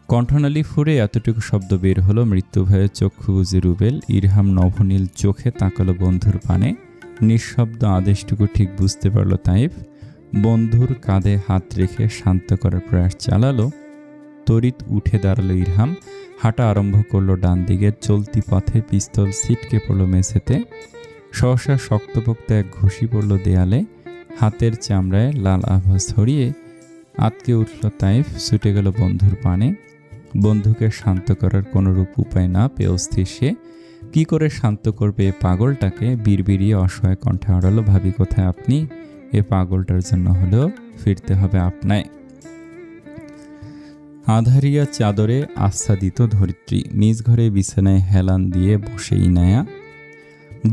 কণ্ঠনালী ফুঁড়ে এতটুকু শব্দ বের হলো। মৃত্যু ভয়ে চক্ষু বুজে রুবেল। ইরহাম নভনীল চোখে তাকালো বন্ধুর পানে। নিঃশব্দ আদেশটুকু ঠিক বুঝতে পারল তাইফ। বন্ধুর কাঁধে হাত রেখে শান্ত করার প্রয়াস চালালো। তড়িৎ উঠে দাঁড়ালো ইরহাম। হাঁটা আরম্ভ করলো ডান দিকের চলতি পথে। পিস্তল ছিটকে পড়ল মেঝেতে। সহসা শক্তপোক্ত এক ঘুষি পড়ল দেয়ালে। হাতের চামড়ায় লাল আভা ছড়িয়ে আটকে উঠল তাইফ। ছুটে গেল বন্ধুর পানে। বন্ধুকে শান্ত করার কোনোরূপ উপায় না পেয়ে অস্থির সে। কি করে শান্ত করবে এ পাগলটাকে? বিড়বিড়িয়ে অসহায় কণ্ঠে আড়ালো, ভাবি কোথায় আপনি? এ পাগলটার জন্য হলেও ফিরতে হবে আপনায়। আধারিয়া চাদরে আচ্ছাদিত ধরিত্রী। নিজ ঘরে বিছানায় হেলান দিয়ে বসে ইনায়া।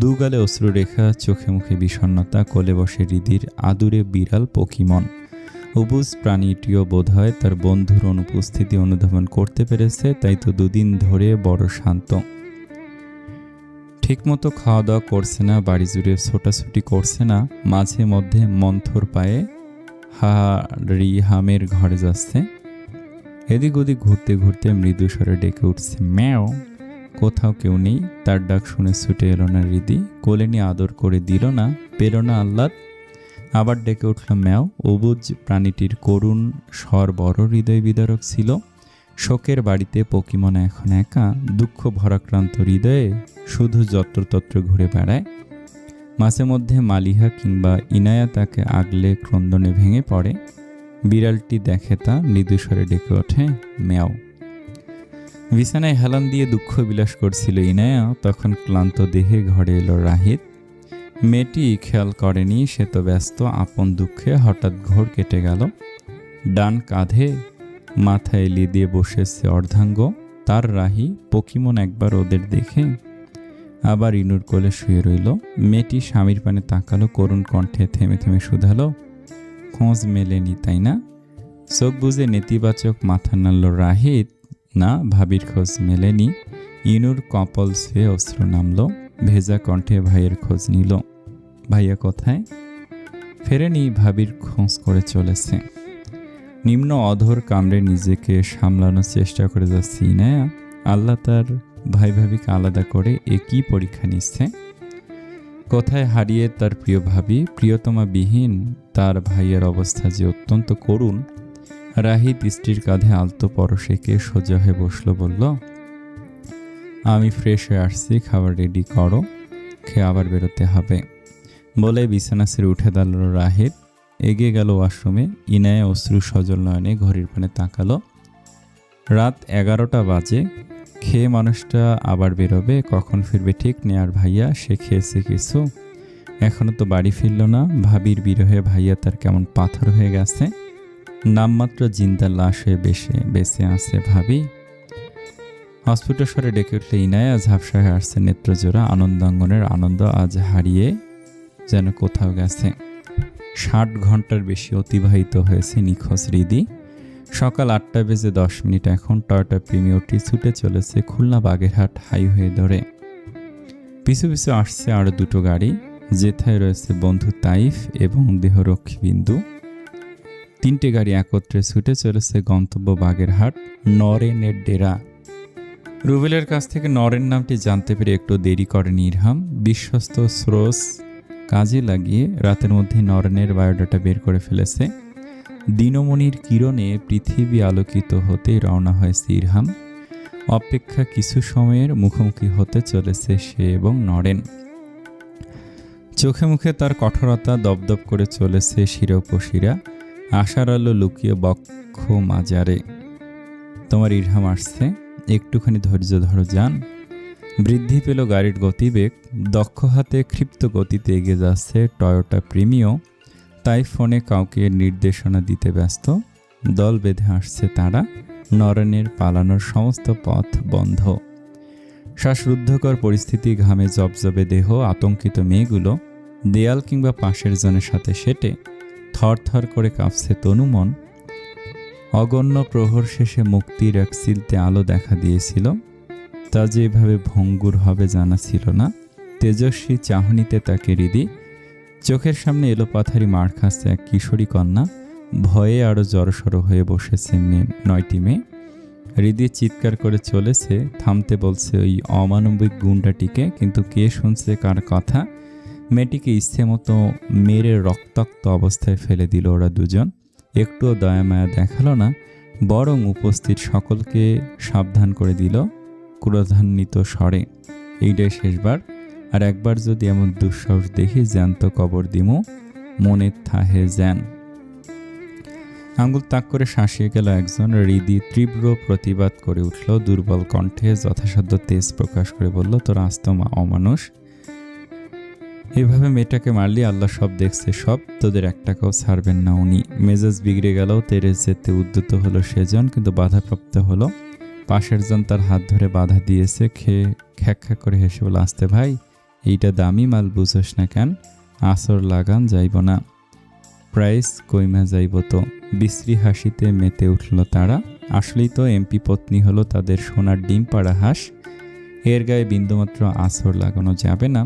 দুগালে অশ্রুরেখা, চোখে মুখে বিষণ্ণতা, কোলে বসে হৃদির আদুরে বিড়াল পকিমন। অবুজ প্রাণীটিও বোধহয় তার বন্ধুর অনুপস্থিতি অনুধাবন করতে পেরেছে, তাই তো দুদিন ধরে বড় শান্ত। ঠিকমতো খাওয়া দাওয়া করছে না, বাড়ি জুড়ে ছোটাছুটি করছে না, মাঝে মধ্যে মন্থর পায়ে হামের ঘরে যাচ্ছে। এদিক ওদিক ঘুরতে ঘুরতে মৃদু স্বরে ডেকে উঠছে ম্যাও। কোথাও কেউ নেই, তার ডাক শুনে ছুটে এলো না হৃদি, কোলে নিয়ে আদর করে দিল না, পেল না আহ্লাদ। আবার ডেকে উঠল ম্যাও। অবুজ প্রাণীটির করুণ স্বর বড় হৃদয় বিদারক ছিল। শোকের বাড়িতে পকিমন এখন একা, দুঃখ ভরাক্রান্ত হৃদয়ে শুধু যত্রতত্র ঘুরে বেড়ায়। মাঝে মধ্যে মালিহা কিংবা ইনায়া তাকে আগলে ক্রন্দনে ভেঙে পড়ে। বিড়ালটি দেখে তা, মৃদুস্বরে ডেকে ওঠে ম্যাও। বিছানায় হেলান দিয়ে দুঃখ বিলাস করছিল ইনায়া, তখন ক্লান্ত দেহে ঘরে এলো রাহিত। মেয়েটি খেয়াল করেনি, সে তো ব্যস্ত আপন দুঃখে। হঠাৎ ঘোর কেটে গেল। ডান কাঁধে মাথায় এলিয়ে দিয়ে বসেছে অর্ধাঙ্গ তার রাহি। পকিমন একবার ওদের দেখে আবার ইনুর কোলে শুয়ে রইল। মেয়েটি স্বামীর পানে তাকালো, করুণ কণ্ঠে থেমে থেমে শুধালো, খোঁজ মেলেনি তাই না? চোখ বুঝে নেতিবাচক মাথা নাড়ল রাহিত। না, ভাবির খোঁজ মেলেনি। ইনুর কপাল ছুঁয়ে অশ্রু নামল। ভেজা কণ্ঠে ভাইয়ের খোঁজ নিল। ভাইয়া কোথায়? ফেরেনি, ভাবির খোঁজ করে চলেছে। নিম্ন অধর কামড়ে নিজেকে সামলানোর চেষ্টা করে যাচ্ছে ইনায়া। আল্লাহ তার ভাই ভাবিকে আলাদা করে এ কি পরীক্ষা নিচ্ছে? কোথায় হারিয়ে তার প্রিয় ভাবি, প্রিয়তমা বিহীন তার ভাইয়ের অবস্থা যে অত্যন্ত করুণ। রাহিত স্ত্রীর কাঁধে আলতো পরশেকে সোজা হয়ে বসলো, বলল, আমি ফ্রেশ হয়ে আসছি, খাবার রেডি করো, খেয়ে আবার বেরোতে হবে। বলে বিছানা ছেড়ে উঠে দাঁড়ালো রাহিত। এগিয়ে গেল ওয়াশরুমে। ইনায়া অশ্রু সজল নয়নে ঘড়ির পানে তাকালো। রাত 11টা বাজে। খেয়ে মানুষটা আবার বেরোবে, কখন ফিরবে ঠিক নেই। আর ভাইয়া, সে খেয়েছে কিছু? এখনো তো বাড়ি ফিরল না। ভাবির বিরহে ভাইয়া তার কেমন পাথর হয়ে গেছে। নামমাত্র জিন্দা লাশ হয়ে বেঁচে আছে ভাবি। হসপিটাল স্বরে ডেকে উঠলে ইনায়া। ঝাপসা হয়ে আসছে নেত্রজোড়া। আনন্দাঙ্গনের আনন্দ আজ হারিয়ে যেন কোথাও গেছে। 60 ঘন্টার বেশি অতিবাহিত হয়েছে নিখোঁজ হৃদি। সকাল 8:10 এখন টয়োটা প্রিমিয়রটি ছুটে চলেছে খুলনা বাগেরহাট হাইওয়ে ধরে। পিছু পিছু আসছে আরও দুটো গাড়ি। যেথায় রয়েছে বন্ধু তাইফ এবং দেহরক্ষী বিন্দু। 3টে গাড়ি একত্রে ছুটে চলেছে গন্তব্য বাগেরহাট, নরেনের ডেরা। রুবেলের কাছ থেকে নরেন নামটি জানতে পেরে একটু দেরি করেনি ইরহাম। বিশ্বস্ত স্রোস কাজে লাগিয়ে রাতের মধ্যে নরেনের বায়োডাটা বের করে ফেলেছে। দিনমণির কিরণে পৃথিবী আলোকিত হতে রওনা হয়েছে ইরহাম। অপেক্ষা কিছু সময়ের মুখোমুখি হতে চলেছে সে এবং নরেন। চোখে মুখে তার কঠোরতা দপদপ করে চলেছে শিরোপশিরা। আশার আলো লুকিয়ে বক্ষ মাজারে। তোমার ইরহাম আসছে, একটুখানি ধৈর্য ধরো যান। বৃদ্ধি পেল গাড়ির গতিবেগ। দক্ষ হাতে ক্ষিপ্ত গতিতে এগিয়ে যাচ্ছে টয়োটা প্রিমিও। তাই ফোনে কাউকে নির্দেশনা দিতে ব্যস্ত। দল বেঁধে আসছে তারা। নরেনের পালানোর সমস্ত পথ বন্ধ। শ্বাসরুদ্ধকর পরিস্থিতি, ঘামে জবজবে দেহ, আতঙ্কিত মেয়েগুলো দেয়াল কিংবা পাশের জনের সাথে সেটে থরথর করে কাঁপছে তনুমন। অগণ্য প্রহর শেষে মুক্তির এক সিলতে আলো দেখা দিয়েছিল। তা যে এভাবে ভঙ্গুর হবে জানা ছিল না। তেজস্বী চাহনিতে তাকে হৃদি। চোখের সামনে এলোপাথারি মার খাচ্ছে এক কিশোরী কন্যা। ভয়ে আরও জড়সড় হয়ে বসেছে 9টি মেয়ে। হৃদি চিৎকার করে চলেছে, থামতে বলছে ওই অমানবিক গুন্ডাটিকে, কিন্তু কে শুনছে কার কথা? মেয়েটিকে ইচ্ছে মতো মেরে রক্তাক্ত অবস্থায় ফেলে দিল ওরা দুজন। একটুও দয়ামায়া দেখালো না, বরং উপস্থিত সকলকে সাবধান করে দিল ক্রোধান্বিত স্বরে, এইটাই শেষবার। আর একবার যদি এমন দুঃসাহস দেখি, জ্যান্ত কবর দিমু, মনে থাহে জ্যান। আঙ্গুল তাক করে শাসিয়ে গেল একজন। হৃদি তীব্র প্রতিবাদ করে উঠল দুর্বল কণ্ঠে, যথাসাধ্য তেজ প্রকাশ করে বলল, তোর আস্ত অমানুষ, এভাবে মেয়েটাকে মারলি, আল্লাহ সব দেখছে, সব, তোদের একটাকেও ছাড়বেন না উনি। মেজাজ বিগড়ে গেল। তেরে যেতে উদ্যত হলো সেজন, কিন্তু বাধাপ্রাপ্ত হলো। পাশের জন তার হাত ধরে বাধা দিয়েছে। খেয়ে খ্যাক খ্যাক করে হেসে বলে, আসতে ভাই, এইটা দামি মাল বুঝোস না কেন? আসর লাগান যাইব না, প্রাইস কইমা যাইব তো। বিশ্রী হাসিতে মেতে উঠল তারা। আসলেই তো এমপি পত্নী হলো তাদের সোনার ডিম পাড়া হাঁস। এর গায়ে বিন্দুমাত্র আসর লাগানো যাবে না,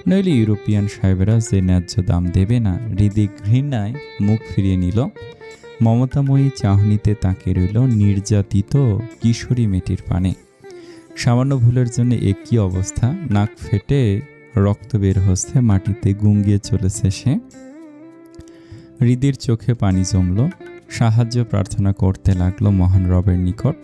নইলে ইউরোপিয়ান সাহেবেরা যে ন্যায্য দাম দেবে না। হৃদি ঘৃণায় মুখ ফিরিয়ে নিল। মমতাময়ী চাহনিতে তাকিয়ে রইল নির্যাতিত কিশোরী মেয়েটির পানে। সামান্য ভুলের জন্য এ কী অবস্থা! নাক ফেটে রক্ত বের হচ্ছে, মাটিতে গুঙ্গিয়ে চলেছে সে। হৃদির চোখে পানি জমল। সাহায্য প্রার্থনা করতে লাগলো মহান রবের নিকট।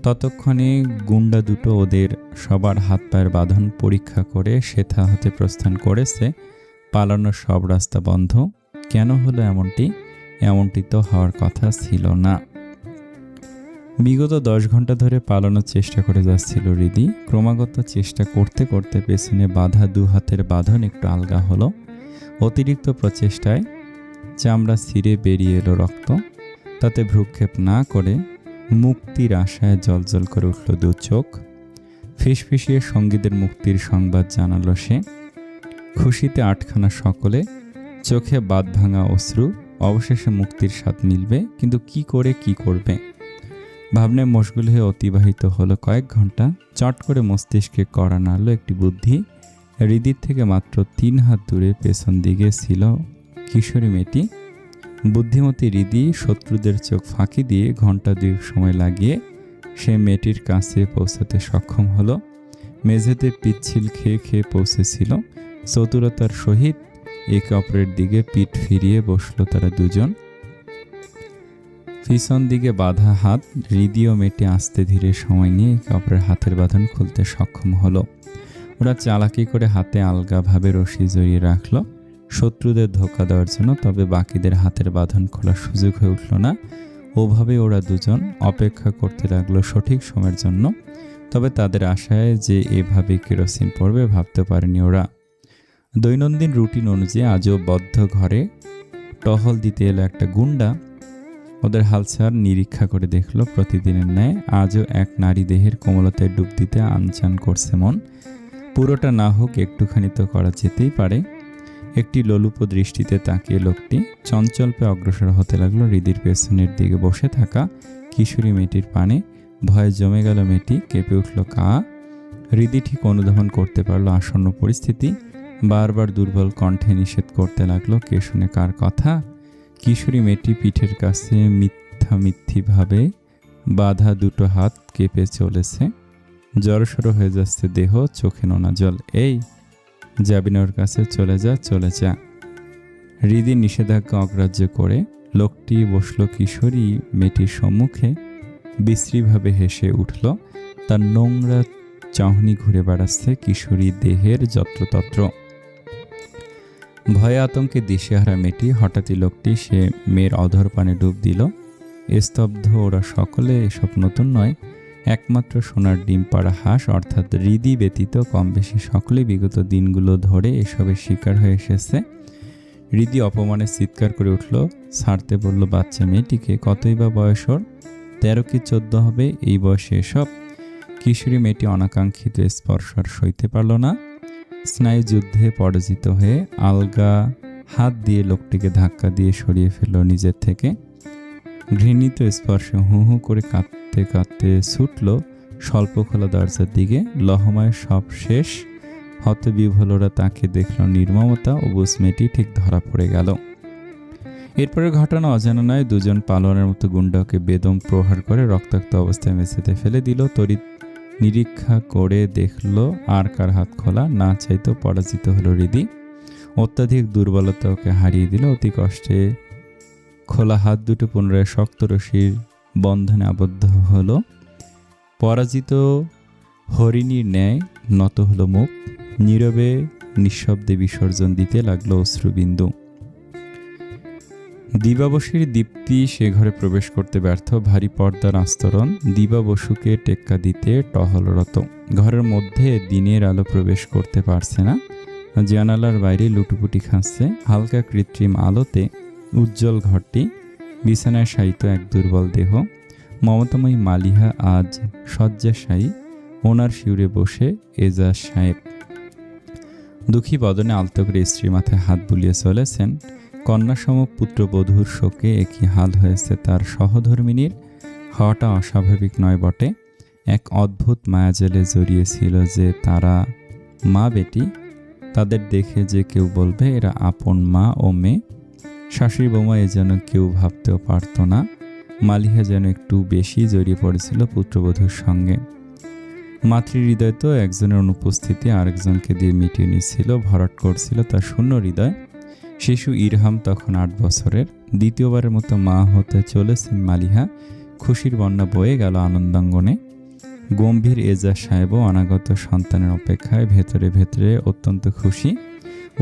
ততক্ষণে গুন্ডা দুটো ওদের সবার হাত পায়ের বাঁধন পরীক্ষা করে সেথা হতে প্রস্থান করেছে। পালানোর সব রাস্তা বন্ধ। কেন হলো এমনটি? এমনটি তো হওয়ার কথা ছিল না। বিগত 10 ঘন্টা ধরে পালানোর চেষ্টা করে যাচ্ছিল হৃদি। ক্রমাগত চেষ্টা করতে করতে পেছনে বাঁধা 2 হাতের বাঁধন একটু আলগা হলো। অতিরিক্ত প্রচেষ্টায় চামড়া ছিঁড়ে বেরিয়ে এলো রক্ত। তাতে ভ্রুক্ষেপ না করে মুক্তির আশায় জ্বলজ্বল করে উঠল 2 চোখ। ফিসফিসিয়ে সঙ্গীদের মুক্তির সংবাদ জানালো সে। খুশিতে আটখানা সকলে, চোখে বাঁধ ভাঙা অশ্রু। অবশেষে মুক্তির স্বাদ মিলবে, কিন্তু কি করে কি করবে ভাবনায় মশগুল হয়ে অতিবাহিত হলো কয়েক ঘন্টা। চট করে মস্তিষ্কে কড়া নাড়ল একটি বুদ্ধি। হৃদির থেকে মাত্র 3 হাত দূরে পেছন দিকে ছিল কিশোরী মেয়েটি। বুদ্ধিমতী হৃদি শত্রুদের চোখ ফাঁকি দিয়ে ঘন্টা 2 সময় লাগিয়ে সে মেয়েটির কাছে পৌঁছাতে সক্ষম হলো। মেঝেতে পিচ্ছিল খেয়ে খেয়ে পৌঁছেছিল। চতুরতার সহিত একে অপরের দিকে পিঠ ফিরিয়ে বসল তারা দুজন। পিছন দিকে বাঁধা হাত হৃদি ও মেয়েটি আস্তে ধীরে সময় নিয়ে একে অপরের হাতের বাঁধন খুলতে সক্ষম হলো। ওরা চালাকি করে হাতে আলগাভাবে রশি জড়িয়ে রাখলো শত্রুদের ধোঁকা দেওয়ার জন্য। তবে বাকিদের হাতের বাঁধন খোলার সুযোগ হয়ে উঠল না। ওভাবে ওরা দুজন অপেক্ষা করতে লাগলো সঠিক সময়ের জন্য। তবে তাদের আশায় যে এভাবে কেরোসিন পড়বে ভাবতে পারেনি ওরা। দৈনন্দিন রুটিন অনুযায়ী আজও বদ্ধ ঘরে টহল দিতে এলো একটা গুন্ডা। ওদের হালচাল নিরীক্ষা করে দেখলো প্রতিদিনের ন্যায় আজও এক নারী দেহের কোমলতায় ডুব দিতে আনচান করছে মন। পুরোটা না হোক একটুখানি তো করা যেতেই পারে। একটি লোলুপ দৃষ্টিতে তাকিয়ে লোকটি চঞ্চল পেয়ে অগ্রসর হতে লাগলো হৃদির পেছনের দিকে বসে থাকা কিশোরী মেয়েটির পানে। ভয়ে জমে গেল মেয়েটি, কেঁপে উঠল কা। হৃদি ঠিক অনুধাবন করতে পারলো আসন্ন পরিস্থিতি। বারবার দুর্বল কণ্ঠে নিষেধ করতে লাগলো, কে শুনে কার কথা। কিশোরী মেয়েটি পিঠের কাছে মিথ্যামিথ্যিভাবে বাঁধা 2 হাত কেঁপে চলেছে। জড়সড় হয়ে যাচ্ছে দেহ, চোখে নোনা জল। এই যাবি না ওর কাছে, চলে যা চলে যা। হৃদি নিষেধাজ্ঞা অগ্রাহ্য করে লোকটি বসল কিশোরী মেয়েটির সম্মুখে। বিশ্রীভাবে হেসে উঠল। তার নোংরা চাহনি ঘুরে বেড়াচ্ছে কিশোরী দেহের যত্রতত্র। ভয়ে আতঙ্কে দিশেহারা মেয়েটি। হঠাৎই লোকটি সে মেয়ের অধর পানে ডুব দিল। স্তব্ধ ওরা সকলে। এসব নতুন নয়। একমাত্র সোনার ডিম পাড়া হাঁস অর্থাৎ হৃদি ব্যতীত কম বেশি সকলে বিগত দিনগুলো ধরে এসবের শিকার হয়ে এসেছে। হৃদি অপমানে চিৎকার করে উঠল, ছাড়তে বলল বাচ্চা মেয়েটিকে। কতই বা বয়স ওর? 13 কি 14 হবে। এই বয়সে এসব? কিশোরী মেয়েটি অনাকাঙ্ক্ষিত স্পর্শ আর সইতে পারল না। স্নায়ু যুদ্ধে পরাজিত হয়ে আলগা হাত দিয়ে লোকটিকে ধাক্কা দিয়ে সরিয়ে ফেলল নিজের থেকে। ঘৃণিত স্পর্শে হু হু করে কাঁদতে কাঁদতে ছুটল স্বল্প খোলা দরজার দিকে। লহমায় সব শেষ। হতবিহ্বলরা তাকে দেখল নির্মমতা ও বুঝ মেয়েটি ঠিক ধরা পড়ে গেল। এরপরের ঘটনা অজানা নয়। 2 জন পালোয়ানের মতো গুন্ডাকে বেদম প্রহার করে রক্তাক্ত অবস্থায় মেঝেতে ফেলে দিল। তড়িৎ নিরীক্ষা করে দেখল আর কার হাত খোলা। না চাইতো পরাজিত হলো হৃদি। অত্যাধিক দুর্বলতা ওকে হারিয়ে দিল। অতি কষ্টে খোলা হাত দুটো পুনরায় শক্ত রশির বন্ধনে আবদ্ধ হলো। পরাজিত হরিণীর ন্যায় নত হলো মুখ। নীরবে নিঃশব্দে বিসর্জন দিতে লাগলো অশ্রুবিন্দু। দিবাবসীর দীপ্তি সে ঘরে প্রবেশ করতে ব্যর্থ। ভারী পর্দার আস্তরণ দিবা বসুকে টেক্কা দিতে টহলরত। ঘরের মধ্যে দিনের আলো প্রবেশ করতে পারছে না। জানালার বাইরে লুটুপুটি খাচ্ছে হালকা কৃত্রিম আলোতে উজ্জ্বল ঘরটি। বিছানায় শায়িত এক দুর্বল দেহ। মমতাময়ী মালিহা আজ শয্যাশায়ী। ওনার শিউরে বসে এজাজ সাহেব। দুঃখী বদনে আলতো করে স্ত্রীর মাথায় হাত বুলিয়ে চলেছেন। কন্যাসম পুত্রবধূর শোকে একই হাল হয়েছে তার সহধর্মিনীর। হওয়াটা অস্বাভাবিক নয় বটে, এক অদ্ভুত মায়াজালে জড়িয়েছিল যে তারা মা বেটি। তাদের দেখে যে কেউ বলবে এরা আপন মা ও মেয়ে। শাশুড়ি বৌমা এ যেন কেউ ভাবতেও পারত না। মালিহা যেন একটু বেশি জড়িয়ে পড়েছিল পুত্রবধূর সঙ্গে। মাতৃহৃদয় তো একজনের অনুপস্থিতি আরেকজনকে দিয়ে মিটিয়ে নিচ্ছিল, ভরাট করছিল তার শূন্য হৃদয়। শিশু ইরহাম তখন 8 বছরের। দ্বিতীয়বারের মতো মা হতে চলেছেন মালিহা। খুশির বন্যা বয়ে গেল আনন্দাঙ্গনে। গম্ভীর এজাজ সাহেবও অনাগত সন্তানের অপেক্ষায় ভেতরে ভেতরে অত্যন্ত খুশি।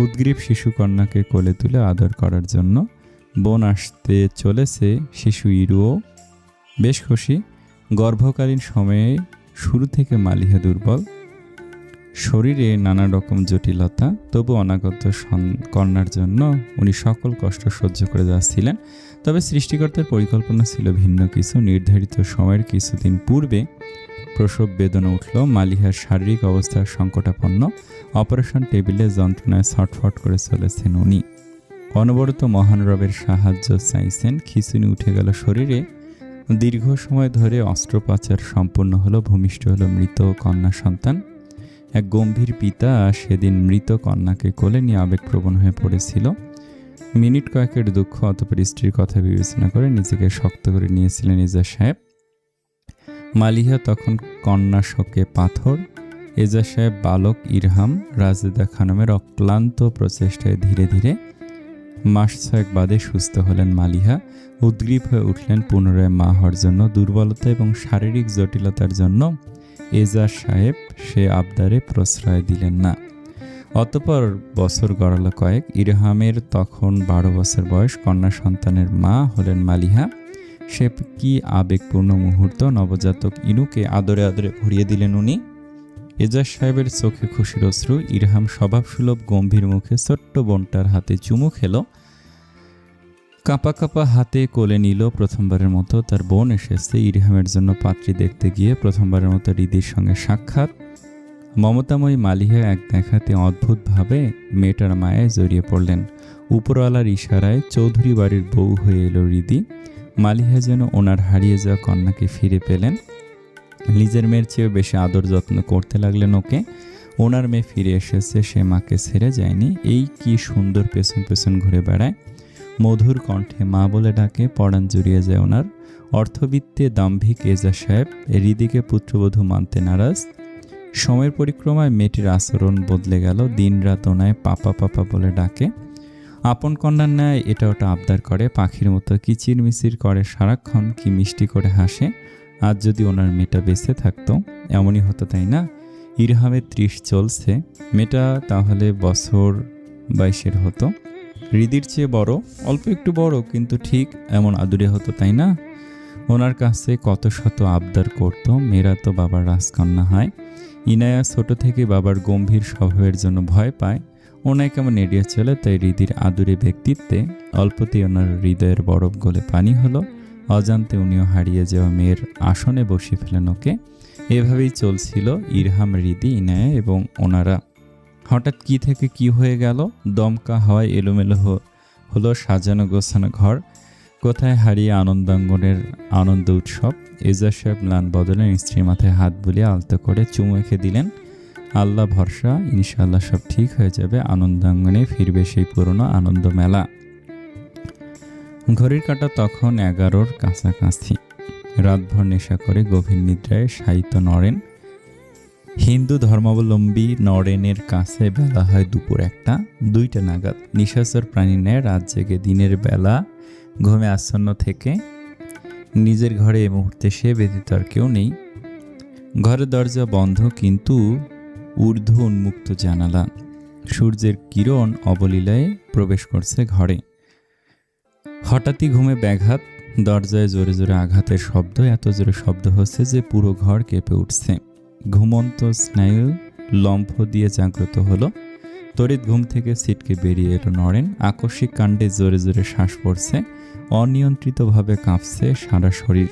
উদ্গ্রীব শিশুকন্যাকে কোলে তুলে আদর করার জন্য বোন আসতে চলেছে। শিশু ইরুও বেশ খুশি। গর্ভকালীন সময়ে শুরু থেকে মালিহা দুর্বল, শরীরে নানা রকম জটিলতা, তবু অনাগত কন্যার জন্য উনি সকল কষ্ট সহ্য করে যাচ্ছিলেন। তবে সৃষ্টিকর্তার পরিকল্পনা ছিল ভিন্ন কিছু। নির্ধারিত সময়ের কিছুদিন পূর্বে প্রসব বেদনা উঠল। মালিহার শারীরিক অবস্থা সংকটাপন্ন। অপারেশন টেবিলে যন্ত্রণায় ছটফট করে চলেছেন উনি। অনবরত মহান রবের সাহায্য চাইছেন। খিঁচুনি উঠে গেল শরীরে। দীর্ঘ সময় ধরে অস্ত্রোপচার সম্পূর্ণ হলো। ভূমিষ্ঠ হলো মৃত কন্যা সন্তান। এক গম্ভীর পিতা সেদিন মৃত কন্যাকে কোলে নিয়ে আবেগপ্রবণ হয়ে পড়েছিল। মিনিট কয়েকের দুঃখ, অতঃপর স্ত্রীর কথা বিবেচনা করে নিজেকে শক্ত করে নিয়েছিলেন এজাজ সাহেব। মালিহা তখন কন্যা শোকে পাথর। এজাজ সাহেব বালক ইরহাম রাজেদা খানমের অক্লান্ত প্রচেষ্টায় ধীরে ধীরে মাস 6 বাদে সুস্থ হলেন মালিহা। উদ্গ্রীব হয়ে উঠলেন পুনরায় মা হওয়ার জন্য। দুর্বলতা এবং শারীরিক জটিলতার জন্য এজাজ সাহেব সে আবদারে প্রশ্রয় দিলেন না। অতঃপর বছর গড়ালো কয়েক। ইরহামের তখন 12 বছর বয়স। কন্যা সন্তানের মা হলেন মালিহা। সে কি আবেগপূর্ণ মুহূর্ত! নবজাতক ইনুকে আদরে আদরে ভরিয়ে দিলেন উনি। এজাজ সাহেবের চোখে খুশির অশ্রু। ইরহাম স্বভাবসুলভ গম্ভীর মুখে ছোট্ট বোনটার হাতে চুমু খেল। কাঁপা কাঁপা হাতে কোলে নিল। প্রথমবারের মতো তার বোন এসেছে। ইরহামের জন্য পাত্রী দেখতে গিয়ে প্রথমবারের মতো হৃদির সঙ্গে সাক্ষাৎ। মমতাময়ী মালিহা এক দেখাতে অদ্ভুতভাবে মেয়েটার মায়ায় জড়িয়ে পড়লেন। উপরওয়ালার ইশারায় চৌধুরী বাড়ির বউ হয়ে এলো হৃদি। মালিহা যেন ওনার হারিয়ে যাওয়া কন্যাকে ফিরে পেলেন। নিজের মেয়ের চেয়েও বেশি আদর যত্ন করতে লাগলেন ওকে। ওনার মেয়ে ফিরে এসেছে, সে মাকে ছেড়ে যায়নি। এই কি সুন্দর পেছন পেছন ঘুরে বেড়ায়। মধুর কণ্ঠে মা বলে ডাকে। পরাণ জুড়িয়ে যায় ওনার। অর্থবিত্তে দাম্ভিক এজাজ সাহেব হৃদিকে পুত্রবধূ মানতে নারাজ। সময়ের পরিক্রমায় মেয়েটির আচরণ বদলে গেল। দিন রাত ওনায় পাপা পাপা বলে ডাকে। আপন কন্যার ন্যায় এটা ওটা আবদার করে। পাখির মতো কিচিরমিচির করে সারাক্ষণ, কি মিষ্টি করে হাসে। আজ যদি ওনার মেয়েটা বেঁচে থাকতো এমনই হতো, তাই না? ইরহামের 30 চলছে, মেয়েটা তাহলে বছর 22-এর হতো। হৃদির চেয়ে বড়, অল্প একটু বড়, কিন্তু ঠিক এমন আদুরে হতো, তাই না? ওনার কাছে কত শত আবদার করত। মেয়েরা তো বাবার রাজকন্যা হয়। ইনায়া ছোট থেকে বাবার গম্ভীর স্বভাবের জন্য ভয় পায়। ওনায় কেমন এড়িয়ে চলে, তাই হৃদির আদুরে ব্যক্তিত্বে অল্পতেই ওনার হৃদয়ের বরফ গলে পানি হলো। অজান্তে উনিও হারিয়ে যাওয়া মেয়ের আসনে বসিয়ে ফেলেন ওকে। এভাবেই চলছিল ইরহাম, হৃদি, ইনায়া এবং ওনারা। হঠাৎ কি থেকে কি হয়ে গেল। দমকা হওয়ায় এলোমেলো হলো সাজানো গোছানো ঘর। কোথায় হারিয়ে আনন্দাঙ্গনের আনন্দ উৎসব। এজাজ সাহেব ম্লান বদলেন। স্ত্রীর মাথায় হাত বুলিয়ে আলতো করে চুমু এঁকে দিলেন। আল্লাহ ভরসা, ইনশাআল্লাহ সব ঠিক হয়ে যাবে। আনন্দাঙ্গনে ফিরবে সেই পুরনো আনন্দ মেলা। ঘড়ির কাঁটা তখন 11-র কাছাকাছি। রাতভর নেশা করে গভীর নিদ্রায় শায়িত নরেন। হিন্দু ধর্মাবলম্বী নরেনের কাছে বেলা হয় দুপুর 1টা-2টা নাগাদ। নিশাচর প্রাণী নেয় রাত জেগে দিনের বেলা ঘুমে আচ্ছন্ন থেকে নিজের ঘরে এই মুহূর্তে সে ব্যতীত আর কেউ নেই। ঘরের দরজা বন্ধ, কিন্তু ঊর্ধ্ব উন্মুক্ত জানালা। সূর্যের কিরণ অবলীলায় প্রবেশ করছে ঘরে। হঠাৎই ঘুমে ব্যাঘাত। দরজায় জোরে জোরে আঘাতের শব্দ। এত জোরে শব্দ হচ্ছে যে পুরো ঘর কেঁপে উঠছে। ঘুমন্ত স্নায়ু লম্ফ দিয়ে জাগ্রত হলো। তড়িৎ ঘুম থেকে ছিটকে বেরিয়ে এলো নরেন। আকস্মিক কাণ্ডে জোরে জোরে শ্বাস পড়ছে। অনিয়ন্ত্রিতভাবে কাঁপছে সারা শরীর।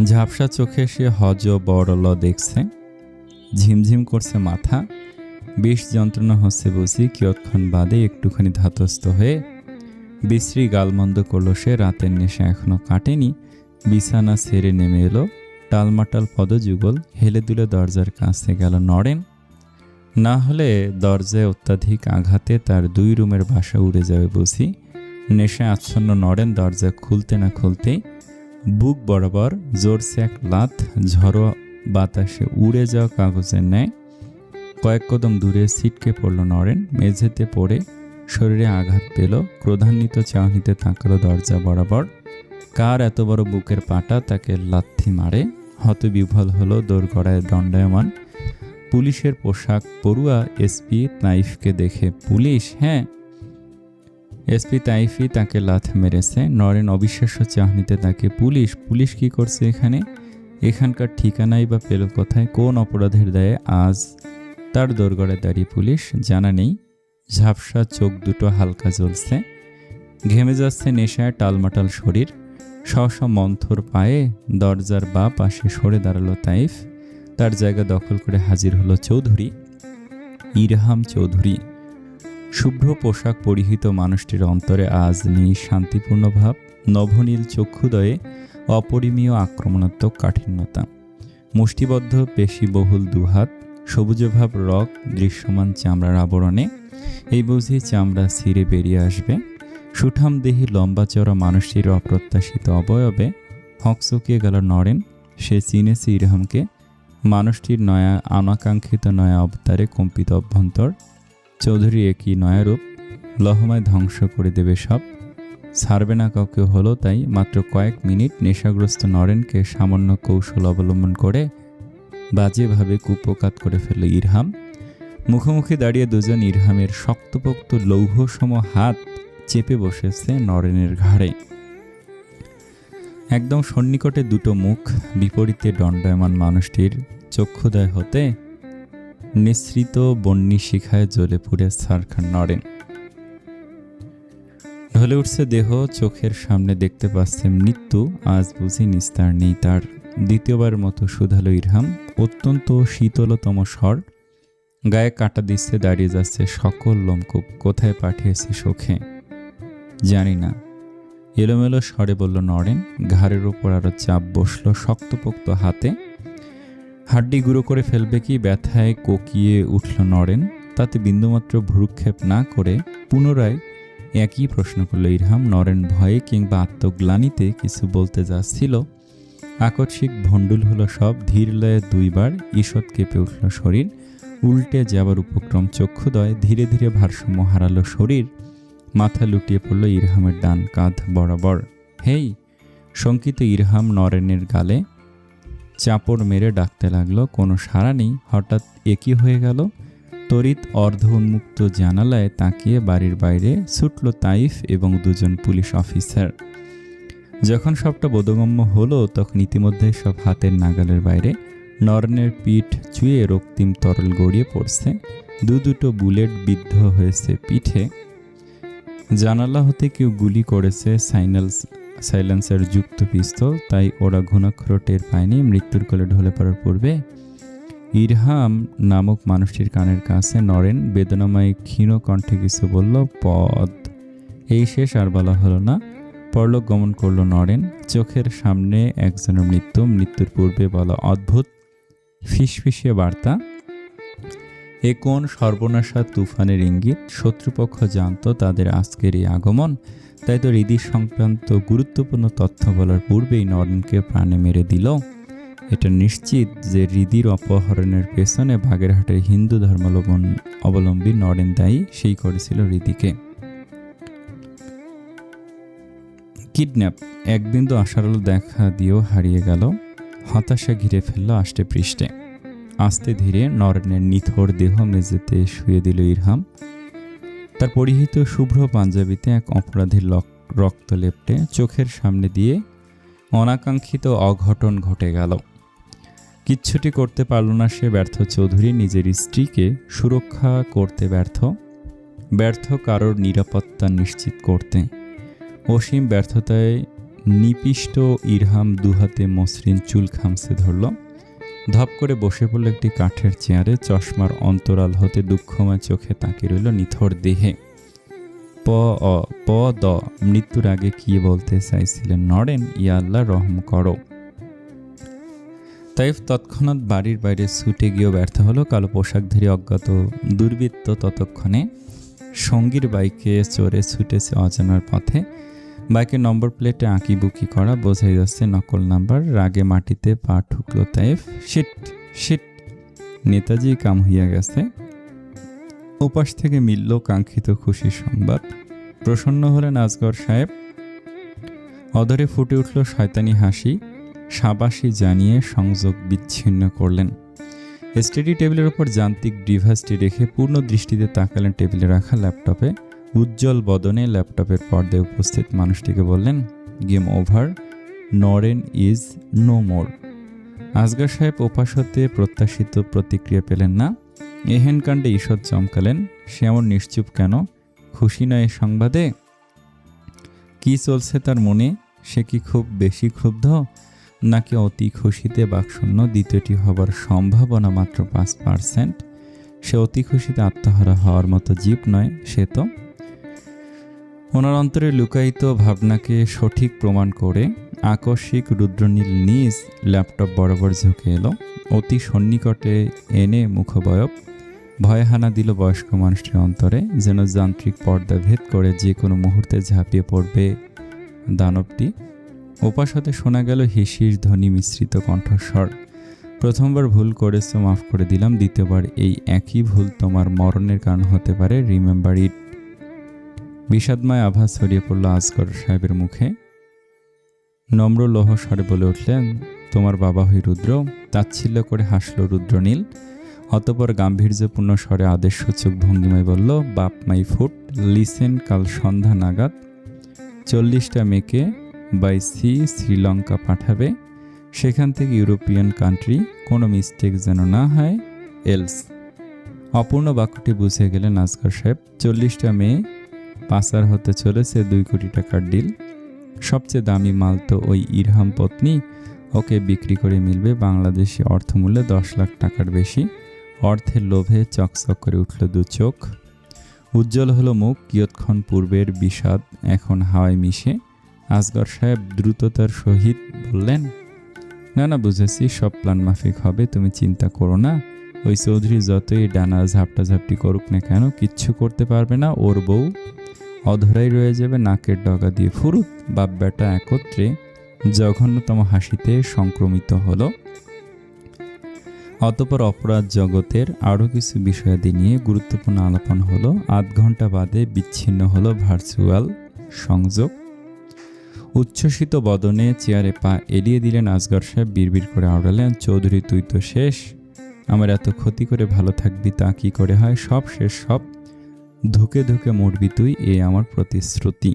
ঝাপসা চোখে সে হজ বড়ল দেখছে। ঝিমঝিম করছে মাথা। বেশ যন্ত্রণা হচ্ছে বুঝি। কিয়ৎক্ষণ বাদে একটুখানি ধাতস্থ হয়ে বিশ্রী গালমন্দ করলো সে। রাতের নেশা এখনো কাটেনি। বিছানা ছেড়ে নেমে এলো। টালমাটাল পদযুগল হেলে দুলে দরজার কাছে গেল নরেন। না হলে দরজায় অত্যাধিক আঘাতে তার 2 রুমের বাসা উড়ে যাবে বুঝি। নেশায় আচ্ছন্ন নরেন দরজা খুলতে না খুলতেই বুক বরাবর জোরসে এক লাথ ঝড়ো বাতাসে উড়ে যাওয়া কাগজের ন্যায় কয়েক কদম দূরে ছিটকে পড়ল নরেন। মেঝেতে পড়ে শরীরে আঘাত পেল। ক্রোধান্বিত চাহনিতে তাকালো দরজা বরাবর। কার এত বড় বুকের পাটা তাকে লাথি মারে? হতবিহ্বল হলো দোরগড়ায় দণ্ডায়মান পুলিশের পোশাক পরুয়া এসপি তাইফকে দেখে। পুলিশ? হ্যাঁ, এসপি তাইফই তাকে লাথ মেরেছে। নরেন অবিশ্বাস্য চাহনিতে তাকে। পুলিশ? পুলিশ কি করছে এখানে? এখানকার ঠিকানাই বা পেল কোথায়? কোন অপরাধের দায়ে আজ তার দোরগড়ায় দাঁড়িয়ে পুলিশ? জানা নেই। ঝাপসা চোখ দুটো হালকা জ্বলছে। ঘেমে যাচ্ছে নেশায় টালমাটাল শরীর। সহসা মন্থর পায়ে দরজার বাঁ পাশে সরে দাঁড়ালো তাইফ। তার জায়গা দখল করে হাজির হলো চৌধুরী, ইরহাম চৌধুরী। শুভ্র পোশাক পরিহিত মানুষটির অন্তরে আজ নেই শান্তিপূর্ণ ভাব। নভনীল চক্ষুদয়ে অপরিমেয় আক্রমণাত্মক কাঠিন্যতা। মুষ্টিবদ্ধ পেশিবহুল দুহাত, সবুজভাব রক দৃশ্যমান চামড়ার আবরণে। এই বুঝি চামড়া ছিঁড়ে বেরিয়ে আসবে। সুঠাম দেহি লম্বা চড়া মানুষটির অপ্রত্যাশিত অবয়বে হকচকিয়ে গেল নরেন। সে চিনেছে ইরহামকে। মানুষটির নয়া অনাকাঙ্ক্ষিত নয়া অবতারে কম্পিত অভ্যন্তর। চৌধুরী একই নয়া রূপ। লহমায় ধ্বংস করে দেবে সব, ছাড়বে না কাউকে হলো। তাই মাত্র কয়েক মিনিট নেশাগ্রস্ত নরেনকে সামান্য কৌশল অবলম্বন করে বাজেভাবে কুপকাত করে ফেলল ইরহাম। মুখোমুখি দাঁড়িয়ে দুজন ইরহামের শক্তপোক্ত লৌহসম হাত চেপে বসেছে নরেনের ঘাড়ে। একদম সন্নিকটে দুটো মুখ। বিপরীতে দণ্ডায়মান মানুষটির চক্ষুদয় হতে নিঃসৃত বন্যী শিখায় জ্বলে পুড়ে ছারখার নরেন। ঢলে উঠছে দেহ। চোখের সামনে দেখতে পাচ্ছে মৃত্যু। আজ বুঝি নিস্তার নেই তার। দ্বিতীয়বার মতো শুধালো ইরহাম। অত্যন্ত শীতলতম স্বর। গায়ে কাটা দিচ্ছে। দাঁড়িয়ে যাচ্ছে সকল লোমকূপ। কোথায় পাঠিয়েছি সখে? জানি না। এলোমেলো স্বরে বলল নরেন। ঘাড়ের ওপর আরো চাপ বসল শক্তপোক্ত হাতে। হাড্ডি গুঁড়ো করে ফেলবে কি? ব্যথায় কোকিয়ে উঠল নরেন। তাতে বিন্দুমাত্র ভ্রুক্ষেপ না করে পুনরায় একই প্রশ্ন করল ইরহাম। নরেন ভয়ে কিংবা আত্মগ্লানিতে কিছু বলতে যাচ্ছিল। আকস্মিক ভণ্ডুল হলো সব। ধীর লয়ে 2 বার ঈষৎ কেঁপে উঠল শরীর। উল্টে যাবার উপক্রম চক্ষুদয়। ধীরে ধীরে ভারসাম্য হারালো শরীর। মাথা লুটিয়ে পড়ল ইরহামের ডান কাঁধ বরাবর। হেই! শঙ্কিত ইরহাম নরেনের গালে চাপড় মেরে ডাকতে লাগলো। কোনো সাড়া নেই। হঠাৎ একই হয়ে গেল। তড়িৎ অর্ধ উন্মুক্ত জানালায় তাকিয়ে বাড়ির বাইরে ছুটল তাইফ এবং 2 জন পুলিশ অফিসার। যখন সবটা বোধগম্য হলো তখন ইতিমধ্যে সব হাতের নাগালের বাইরে। নরেনের পিঠ চুয়ে রক্তিম তরল গড়িয়ে পড়ছে। দুটো বুলেট বিদ্ধ হয়েছে পিঠে। জানালা হতে কেউ গুলি করেছে। সাইলেন্সার যুক্ত পিস্তল। তাই ওরা ঘুণাক্ষর টের পায়নি। মৃত্যুর কোলে ঢলে পড়ার পূর্বে ইরহাম নামক মানুষটির কানের কাছে নরেন বেদনাময় ক্ষীণ কণ্ঠে কিছু বলল। পদ। এই শেষ। আর বলা হলো না। পরলোক গমন করল নরেন। চোখের সামনে একজনের মৃত্যু। মৃত্যুর পূর্বে বলা অদ্ভুত ফিসফিসিয়ে বার্তা। এ কোন সর্বনাশা তুফানের ইঙ্গিত? শত্রুপক্ষ জানত তাদের আজকের এই আগমন। তাই তো হৃদি সংক্রান্ত গুরুত্বপূর্ণ তথ্য বলার পূর্বেই নরেনকে প্রাণে মেরে দিল। এটা নিশ্চিত যে হৃদির অপহরণের পেছনে বাগেরহাটের হিন্দু ধর্মাবলম্বী নরেন দায়ী। সেই করেছিল হৃদিকে। কিডন্যাপ। এক বিন্দু আশার আলো দেখা দিয়েও হারিয়ে গেল। হতাশা ঘিরে ফেলল আষ্টে পৃষ্ঠে। আস্তে ধীরে নরেনের নিথর দেহ মেঝেতে শুয়ে দিল ইরহাম। তার পরিহিত শুভ্র পাঞ্জাবিতে এক অপরাধীর রক্ত লেপটে। চোখের সামনে দিয়ে অনাকাঙ্ক্ষিত অঘটন ঘটে গেল। কিচ্ছুটি করতে পারল না সে। ব্যর্থ চৌধুরী নিজের স্ত্রীকে সুরক্ষা করতে ব্যর্থ কারোর নিরাপত্তা নিশ্চিত করতে। অসীম ব্যর্থতায় নিপিষ্ট ইরহাম দুহাতে মসৃণ চুল খামছে ধরল। ধপ করে বসে পড়ল একটি কাঠের চেয়ারে, চশমার অন্তরাল হতে দুঃখময় চোখে তাকিয়ে রইল নিথর দেহে। প দ মৃত্যুর আগে কি বলতে চাইছিলেন নরেন? ইয়া আল্লাহ রহম করো। তাইফ তৎক্ষণাৎ বাড়ির বাইরে ছুটে গিয়েও ব্যর্থ হলো। কালো পোশাকধারী অজ্ঞাত দুর্বৃত্ত ততক্ষণে সঙ্গীর বাইকে চড়ে ছুটেছে অজানার পথে। বাইকের নম্বর প্লেটে আঁকিবুকি করা, বোঝাই যাচ্ছে নকল নাম্বার। রাগে মাটিতে পা ঠুকলো তাইফ। শিট শিট, নেতাজি কাম হইয়া গেছে। ওপাশ থেকে মিলল কাঙ্ক্ষিত খুশির সংবাদ। প্রসন্ন হলেন আজগর সাহেব। অধরে ফুটে উঠল শয়তানি হাসি। সাবাসী জানিয়ে সংযোগ বিচ্ছিন্ন করলেন। স্টাডি টেবিলের ওপর যান্ত্রিক ডিভাইসটি রেখে পূর্ণ দৃষ্টিতে তাকালেন টেবিলে রাখা ল্যাপটপে। উজ্জ্বল বদনে ল্যাপটপের পর্দায় উপস্থিত মানুষটিকে বললেন, game over, Naren is no more. Azgar Saheb ওপাশ হতে প্রত্যাশিত প্রতিক্রিয়া পেলেন না। এহেন কাণ্ডে ঈষৎ চমকালেন। সে এমন নিশ্চুপ কেন? খুশি নয় এ সংবাদে? কি চলছে তার মনে? সে কি খুব বেশি ক্ষুব্ধ, নাকি অতি খুশিতে বাকশূন্য? দ্বিতীয়টি হবার সম্ভাবনা মাত্র 5%। সে অতি খুশিতে আত্মহারা হওয়ার মতো জীব নয় সে তো। ওনার অন্তরে লুকায়িত ভাবনাকে সঠিক প্রমাণ করে আকস্মিক রুদ্রনীল নিজ ল্যাপটপ বরাবর ঝুঁকে এলো। অতি সন্নিকটে এনে মুখবয়ব ভয় হানা দিল বয়স্ক মানুষটির অন্তরে, যেন যান্ত্রিক পর্দা ভেদ করে যে কোনো মুহূর্তে ঝাঁপিয়ে পড়বে দানবটি। ওপাশ হতে শোনা গেল হিসিস ধ্বনি মিশ্রিত কণ্ঠস্বর, প্রথমবার ভুল করেছো, মাফ করে দিলাম। দ্বিতীয়বার এই একই ভুল তোমার মরণের কারণ হতে পারে, রিমেম্বার ইট। বিষাদময় আভাস ছড়িয়ে পড়ল আজগর সাহেবের মুখে। নম্র লৌহ স্বরে বলে উঠলেন, তোমার বাবা হই রুদ্র। তাচ্ছিল্য করে হাসল রুদ্রনীল। অতঃপর গাম্ভীর্যপূর্ণ স্বরে আদেশসূচক ভঙ্গিমায় বলল, বাপ মাই ফুট, লিসেন, কাল সন্ধ্যা নাগাদ 40টা মেয়েকে বাই সি শ্রীলঙ্কা পাঠাবে। সেখান থেকে ইউরোপিয়ান কান্ট্রি, কোনো মিস্টেক যেন না হয়, এলস। অপূর্ণ বাক্যটি বুঝে গেলেন আজগর সাহেব। 40টা মেয়ে পাচার হতে চলেছে 2 কোটি টাকার ডিল। সবচেয়ে দামি মাল তো ওই ইরহাম পত্নী। ওকে বিক্রি করে মিলবে বাংলাদেশি অর্থমূল্যে 10 লাখ টাকার বেশি। অর্থের লোভে চকচক করে উঠল 2 চোখ। উজ্জ্বল হলো মুখ। কিয়ৎক্ষণ পূর্বের বিষাদ এখন হাওয়ায় মিশে। আজগর সাহেব দ্রুততার সহিত বললেন, না বুঝেছি, সব প্ল্যান মাফিক হবে, তুমি চিন্তা করো না। ওই চৌধুরী যতই ডানা ঝাপটাঝাপটি করুক না কেন, কিচ্ছু করতে পারবে না। ওর বউ অধরাই রয়ে যাবে নাকের ডগা দিয়ে ফুরুত। বাপ বেটা একত্রে জঘন্যতম হাসিতে সংক্রমিত হলো। অতঃপর অপরাধ জগতের আরও কিছু বিষয়াদি নিয়ে গুরুত্বপূর্ণ আলাপন হলো। 8 ঘন্টা বাদে বিচ্ছিন্ন হলো ভার্চুয়াল সংযোগ। উচ্ছ্বসিত বদনে চেয়ারে পা এলিয়ে দিলেন আজগর সাহেব। বিড়বিড় করে আওড়ালেন, চৌধুরী তুই তো শেষ। আমার এত ক্ষতি করে ভালো থাকবি তা কি করে হয়? সব শেষ, সব। ধুকে ধুকে মরবি তুই, এ আমার প্রতিশ্রুতি।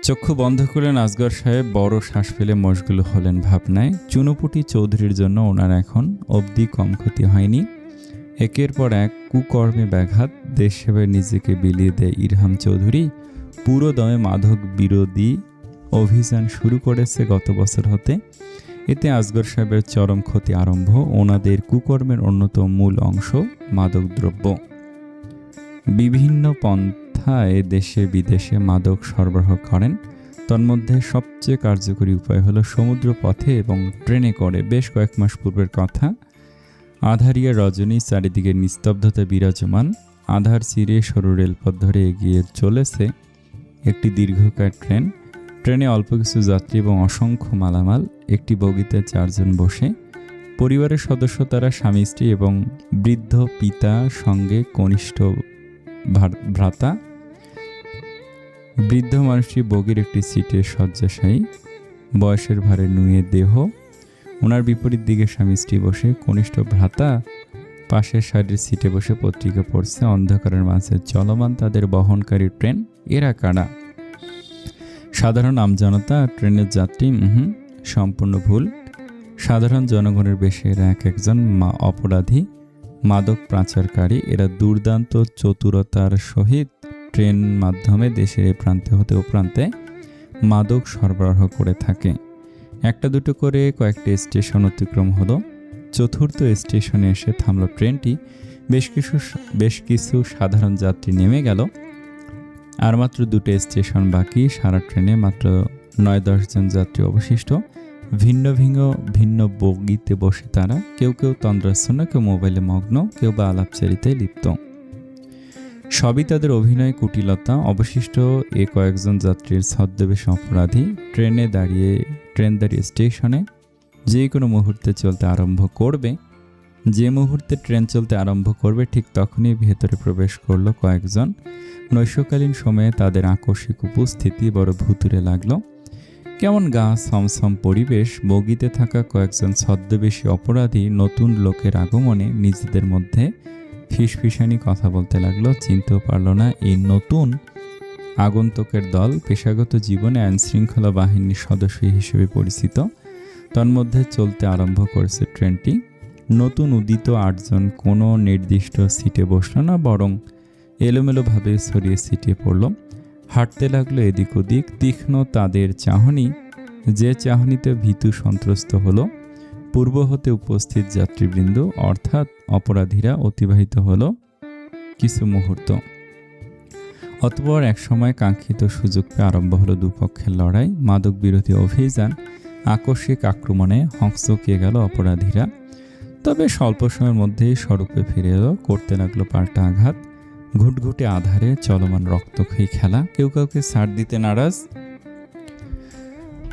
চক্ষু বন্ধ করলেন আজগর সাহেব। বড় শ্বাস ফেলে মশগুল হলেন ভাবনায়। চুনোপুটি চৌধুরীর জন্য ওনার এখন অবধি কম ক্ষতি হয়নি। একের পর এক কুকর্মে ব্যাঘাত, দেশ সেবায় নিজেকে বিলিয়ে দেয় ইরহাম চৌধুরী। পুরো দমে মাদক বিরোধী অভিযান শুরু করেছে গত বছর হতে। এতে আজগর সাহেবের চরম ক্ষতি আরম্ভ। ওনাদের কুকর্মের অন্যতম মূল অংশ মাদকদ্রব্য। বিভিন্ন পন্থায় দেশে বিদেশে মাদক সরবরাহ করেন। তন্মধ্যে সবচেয়ে কার্যকরী উপায় হলো সমুদ্র পথে এবং ট্রেনে করে। বেশ কয়েক মাস পূর্বের কথা। আধারিয়া রজনী, চারিদিকে নিস্তব্ধতা বিরাজমান। আধার চিরে সরু রেলপথ ধরে এগিয়ে চলেছে একটি দীর্ঘকায় ট্রেন। ট্রেনে অল্প কিছু যাত্রী এবং অসংখ্য মালামাল। একটি বগিতে 4 জন বসে। পরিবারের সদস্য তারা স্বামী স্ত্রী এবং বৃদ্ধ পিতা, সঙ্গে কনিষ্ঠ ভ্রাতা। বৃদ্ধ মানুষটি বগির একটি সিটে শয্যাশায়ী, বয়সের ভারে নুয়ে দেহ। ওনার বিপরীত দিকে স্বামী স্ত্রী বসে। কনিষ্ঠ ভ্রাতা পাশের সারির সিটে বসে পত্রিকা পড়ছে। অন্ধকারের মাঝে চলমান তাদের বহনকারী ট্রেন। এরা কারা? সাধারণ আমজনতা? ট্রেনের যাত্রী? সম্পূর্ণ ভুল। সাধারণ জনগণের বেশে এরা একজন অপরাধী, মাদক পাচারকারী। এরা দুর্দান্ত চতুরতার সহিত ট্রেন মাধ্যমে দেশের এ প্রান্তে হতে ও প্রান্তে মাদক সরবরাহ করে থাকে। একটা দুটো করে কয়েকটি স্টেশন অতিক্রম হলো। চতুর্থ স্টেশনে এসে থামল ট্রেনটি। বেশ কিছু সাধারণ যাত্রী নেমে গেল। আর মাত্র দুটো স্টেশন বাকি। সারা ট্রেনে মাত্র 9-10 জন যাত্রী অবশিষ্ট। ভিন্ন ভিন্ন বগিতে বসে তারা, কেউ তন্দ্রাচ্ছন্ন, কেউ মোবাইলে মগ্ন, কেউ বা আলাপচারিতায় লিপ্ত। সবই তাদের অভিনয় কুটিলতা। অবশিষ্ট এ কয়েকজন যাত্রীর ছদ্মবেশ অপরাধী। ট্রেন দাঁড়িয়ে স্টেশনে যে কোনো মুহূর্তে চলতে আরম্ভ করবে। যে মুহূর্তে ট্রেন চলতে আরম্ভ করবে ঠিক তখনই ভেতরে প্রবেশ করলো কয়েকজন। নৈশকালীন সময়ে তাদের আকস্মিক উপস্থিতি বড় ভুতুড়ে লাগলো। কেমন গা ছমছম পরিবেশ। বগিতে থাকা কয়েকজন ছদ্মবেশী অপরাধী নতুন লোকের আগমনে নিজেদের মধ্যে ফিসফিসানি কথা বলতে লাগলো। চিনতেও পারল না এই নতুন আগন্তুকের দল পেশাগত জীবনে আইনশৃঙ্খলা বাহিনীর সদস্য হিসেবে পরিচিত। তন্মধ্যে চলতে আরম্ভ করেছে ট্রেনটি। নতুন উদিত 8 জন কোনো নির্দিষ্ট সিটে বসল না, বরং এলোমেলোভাবে ছড়িয়ে ছিটিয়ে পড়ল। হাঁটতে লাগলো এদিক ওদিক। তীক্ষ্ণ তাদের চাহনি, যে চাহনিতে ভীতু সন্ত্রস্ত হলো। পূর্ব হতে উপস্থিত যাত্রীবৃন্দ অর্থাৎ অপরাধীরা। অতিবাহিত হলো কিছু মুহূর্ত। অতঃপর একসময় কাঙ্ক্ষিত সুযোগ পেয়ে আরম্ভ হলো দুপক্ষের লড়াই। মাদক বিরোধী অভিযান। আকস্মিক আক্রমণে হকচকিয়ে গেল অপরাধীরা। তবে স্বল্প সময়ের মধ্যেই স্বরূপে ফিরে এলো। করতে লাগলো পাল্টা আঘাত। ঘুটঘুটে আধারে চলমান রক্তক্ষয়ী খেলা। কেউ কাউকে ছাড় দিতে নারাজ।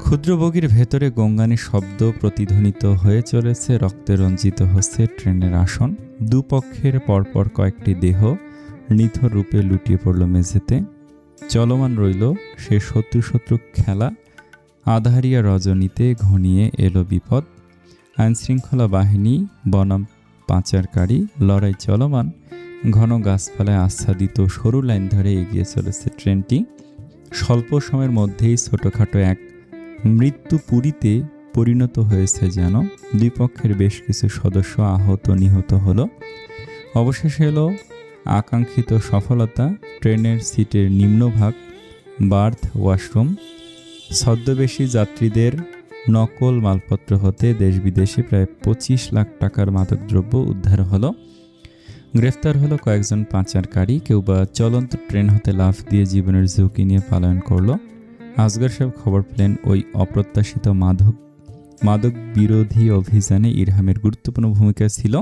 ক্ষুদ্র বগির ভেতরে গঙ্গানি শব্দ প্রতিধ্বনিত হয়ে চলেছে। রক্তে রঞ্জিত হচ্ছে ট্রেনের আসন। দুপক্ষের পরপর কয়েকটি দেহ নিথর রূপে লুটিয়ে পড়ল মেঝেতে। চলমান রইল সে শত্রু খেলা। আধারিয়া রজনীতে ঘনিয়ে এলো বিপদ। আইনশৃঙ্খলা বাহিনী বনাম পাচারকারী লড়াই চলমান। ঘন গাছপালায় আচ্ছাদিত সরু লাইন ধরে এগিয়ে চলেছে ট্রেনটি। স্বল্প সময়ের মধ্যেই ছোটখাটো এক মৃত্যুপুরীতে পরিণত হয়েছে যেন। দুই পক্ষের বেশ কিছু সদস্য আহত নিহত হলো। অবশেষে এলো আকাঙ্ক্ষিত সফলতা। ট্রেনের সিটের নিম্নভাগ বার্থ ওয়াশরুম। ছদ্মবেশী যাত্রীদের নকল মালপত্র হতে দেশ বিদেশে প্রায় 25 লাখ টাকার মাদকদ্রব্য উদ্ধার হলো। গ্রেফতার হলো কয়েকজন পাচারকারী। কেউ বা চলন্ত ট্রেন হতে লাফ দিয়ে জীবনের ঝুঁকি নিয়ে পলায়ন করলো। আসগর সাহেব খবর পেলেন ওই অপ্রত্যাশিত মাদক বিরোধী অভিযানে ইরহামের গুরুত্বপূর্ণ ভূমিকা ছিল।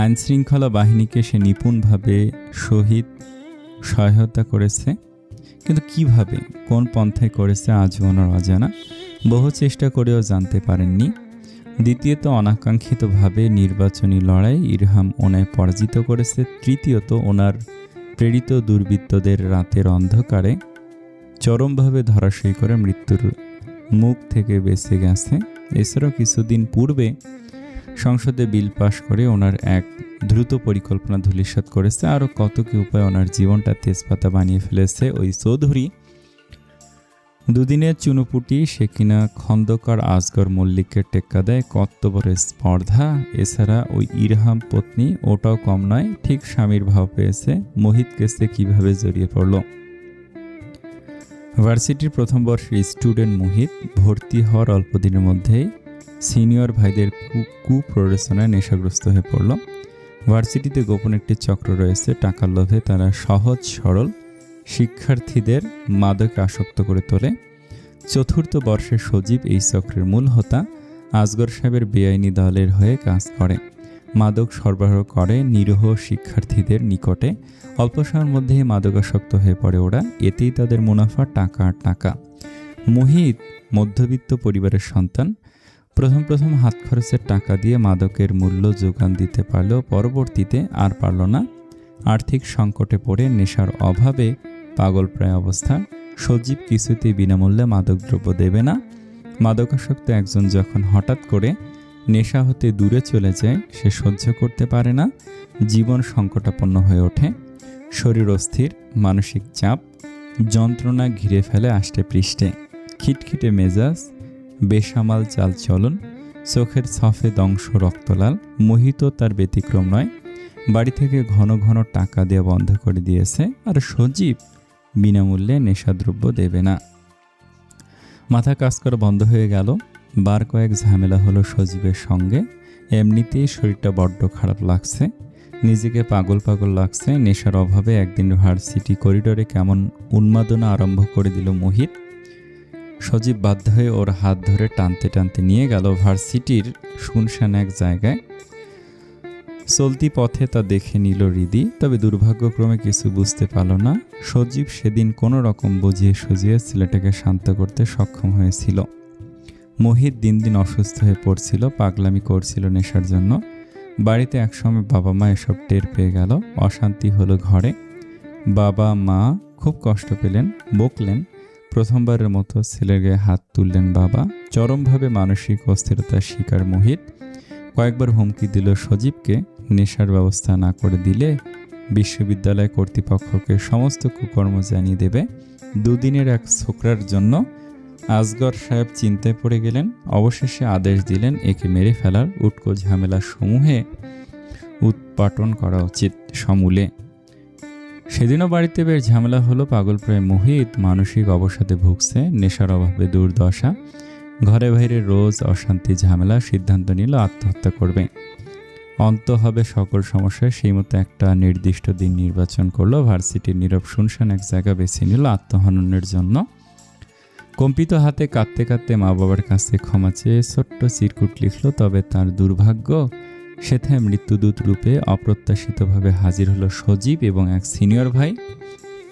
আইনশৃঙ্খলা বাহিনীকে সে নিপুণভাবে সহায়তা করেছে, কিন্তু কিভাবে, কোন পন্থায় করেছে আজও ওনার অজানা। বহু চেষ্টা করেও জানতে পারেননি। দ্বিতীয়ত, অনাকাঙ্ক্ষিতভাবে নির্বাচনী লড়াই ইরহাম ওনায় পরাজিত করেছে। তৃতীয়ত, ওনার প্রেরিত দুর্বৃত্তদের রাতের অন্ধকারে চরমভাবে ধরাশয়ী করে মৃত্যুর মুখ থেকে বেঁচে গেছে। এছাড়াও কিছুদিন পূর্বে সংসদে বিল পাশ করে ওনার এক দ্রুত পরিকল্পনা ধূলিসাৎ করেছে। আরও কত কি উপায় ওনার জীবনটা তেজপাতা বানিয়ে ফেলেছে ওই চৌধুরী। দুদিনের চুনোপুটি সে কিনা খন্দকার আসগর মল্লিককে টেক্কা দেয়। কত বড় স্পর্ধা। এছাড়া ওই ইরহাম পত্নী, ওটাও কম নয়। ঠিক স্বামীর ভাব পেয়েছে। মোহিত কেসে কিভাবে জড়িয়ে পড়ল। ভার্সিটির প্রথম বর্ষের স্টুডেন্ট মোহিত ভর্তি হওয়ার অল্প দিনের মধ্যেই সিনিয়র ভাইদের কুপ্ররোচনায় নেশাগ্রস্ত হয়ে পড়ল। ভার্সিটিতে গোপন একটি চক্র রয়েছে। টাকার লোভে তারা সহজ সরল শিক্ষার্থীদের মাদকে আসক্ত করে তোলে। চতুর্থ বর্ষের সজীব এই চক্রের মূল হোতা। আসগর সাহেবের বেআইনি দলের হয়ে কাজ করে। মাদক সরবরাহ করে নিরীহ শিক্ষার্থীদের নিকটে। অল্প সময়ের মধ্যেই মাদকাসক্ত হয়ে পড়ে ওরা। এতেই তাদের মুনাফা টাকা আর টাকা। মোহিত মধ্যবিত্ত পরিবারের সন্তান। প্রথম হাত খরচের টাকা দিয়ে মাদকের মূল্য যোগান দিতে পারলেও পরবর্তীতে আর পারল না। আর্থিক সংকটে পড়ে নেশার অভাবে পাগলপ্রায় অবস্থা। সজীব কিছুতেই বিনামূল্যে মাদকদ্রব্য দেবে না। মাদকাসক্ত একজন যখন হঠাৎ করে নেশা হতে দূরে চলে যায়, সে সহ্য করতে পারে না। জীবন সংকটাপন্ন হয়ে ওঠে। শরীর অস্থির, মানসিক চাপ, যন্ত্রণা ঘিরে ফেলে আষ্টে পৃষ্ঠে। খিটখিটে মেজাজ, বেসামাল চালচলন, চোখের সফেদ অংশ রক্তলাল। মোহিত তার ব্যতিক্রম নয়। বাড়ি থেকে ঘন ঘন টাকা দেওয়া বন্ধ করে দিয়েছে। আর সজীব বিনামূল্যে নেশাদ্রব্য দেবে না। মাথা কাজ করা বন্ধ হয়ে গেল। বার কয়েক ঝামেলা হলো সজীবের সঙ্গে। এমনিতেই শরীরটা বড্ড খারাপ লাগছে, নিজেকে পাগল পাগল লাগছে। নেশার অভাবে একদিন ভার্সিটি করিডোরে কেমন উন্মাদনা আরম্ভ করে দিল মোহিত। সজীব বাধ্য হয়ে ওর হাত ধরে টানতে টানতে নিয়ে গেল ভার্সিটির শুনশান এক জায়গায়। চলতি পথে তা দেখে নিল হৃদি, তবে দুর্ভাগ্যক্রমে কিছু বুঝতে পারল না। সজীব সেদিন কোনো রকম বুঝিয়ে সুঝিয়ে ছেলেটাকে শান্ত করতে সক্ষম হয়েছিল। মোহিত দিন দিন অসুস্থ হয়ে পড়ছিল, পাগলামি করছিল নেশার জন্য। বাড়িতে একসময় বাবা মা এসব টের পেয়ে গেল। অশান্তি হলো ঘরে। বাবা মা খুব কষ্ট পেলেন, বকলেন। প্রথমবারের মতো ছেলের গায়ে হাত তুললেন বাবা। চরমভাবে মানসিক অস্থিরতার শিকার মোহিত। কয়েকবার হুমকি দিল সজীবকে, নেশার ব্যবস্থা না করে দিলে বিশ্ববিদ্যালয় কর্তৃপক্ষকে সমস্ত কুকর্ম জানিয়ে দেবে। দুদিনের এক ছোকরার জন্য আসগর সাহেব চিন্তায় পড়ে গেলেন। অবশেষে আদেশ দিলেন একে মেরে ফেলার। উটকো ঝামেলা সমূহে উৎপাটন করা উচিত সমূলে। সেদিনও বাড়িতে বেশ ঝামেলা হলো। পাগলপ্রায় মোহিত মানসিক অবসাদে ভুগছে, নেশার অভাবে দুর্দশা। ঘরে বাইরে রোজ অশান্তি ঝামেলা। সিদ্ধান্ত নিল আত্মহত্যা করবে, অন্ত হবে সকল সমস্যায়। সেই মতো একটা নির্দিষ্ট দিন নির্বাচন করলো। ভার্সিটির নীরব শুনশান এক জায়গা বেছে নিল আত্মহননের জন্য। কম্পিত হাতে কাঁদতে কাঁদতে মা বাবার কাছে ক্ষমা চেয়ে ছোট্ট চিরকুট লিখল। তবে তার দুর্ভাগ্য, সেথায় মৃত্যুদূত রূপে অপ্রত্যাশিতভাবে হাজির হলো সজীব এবং এক সিনিয়র ভাই।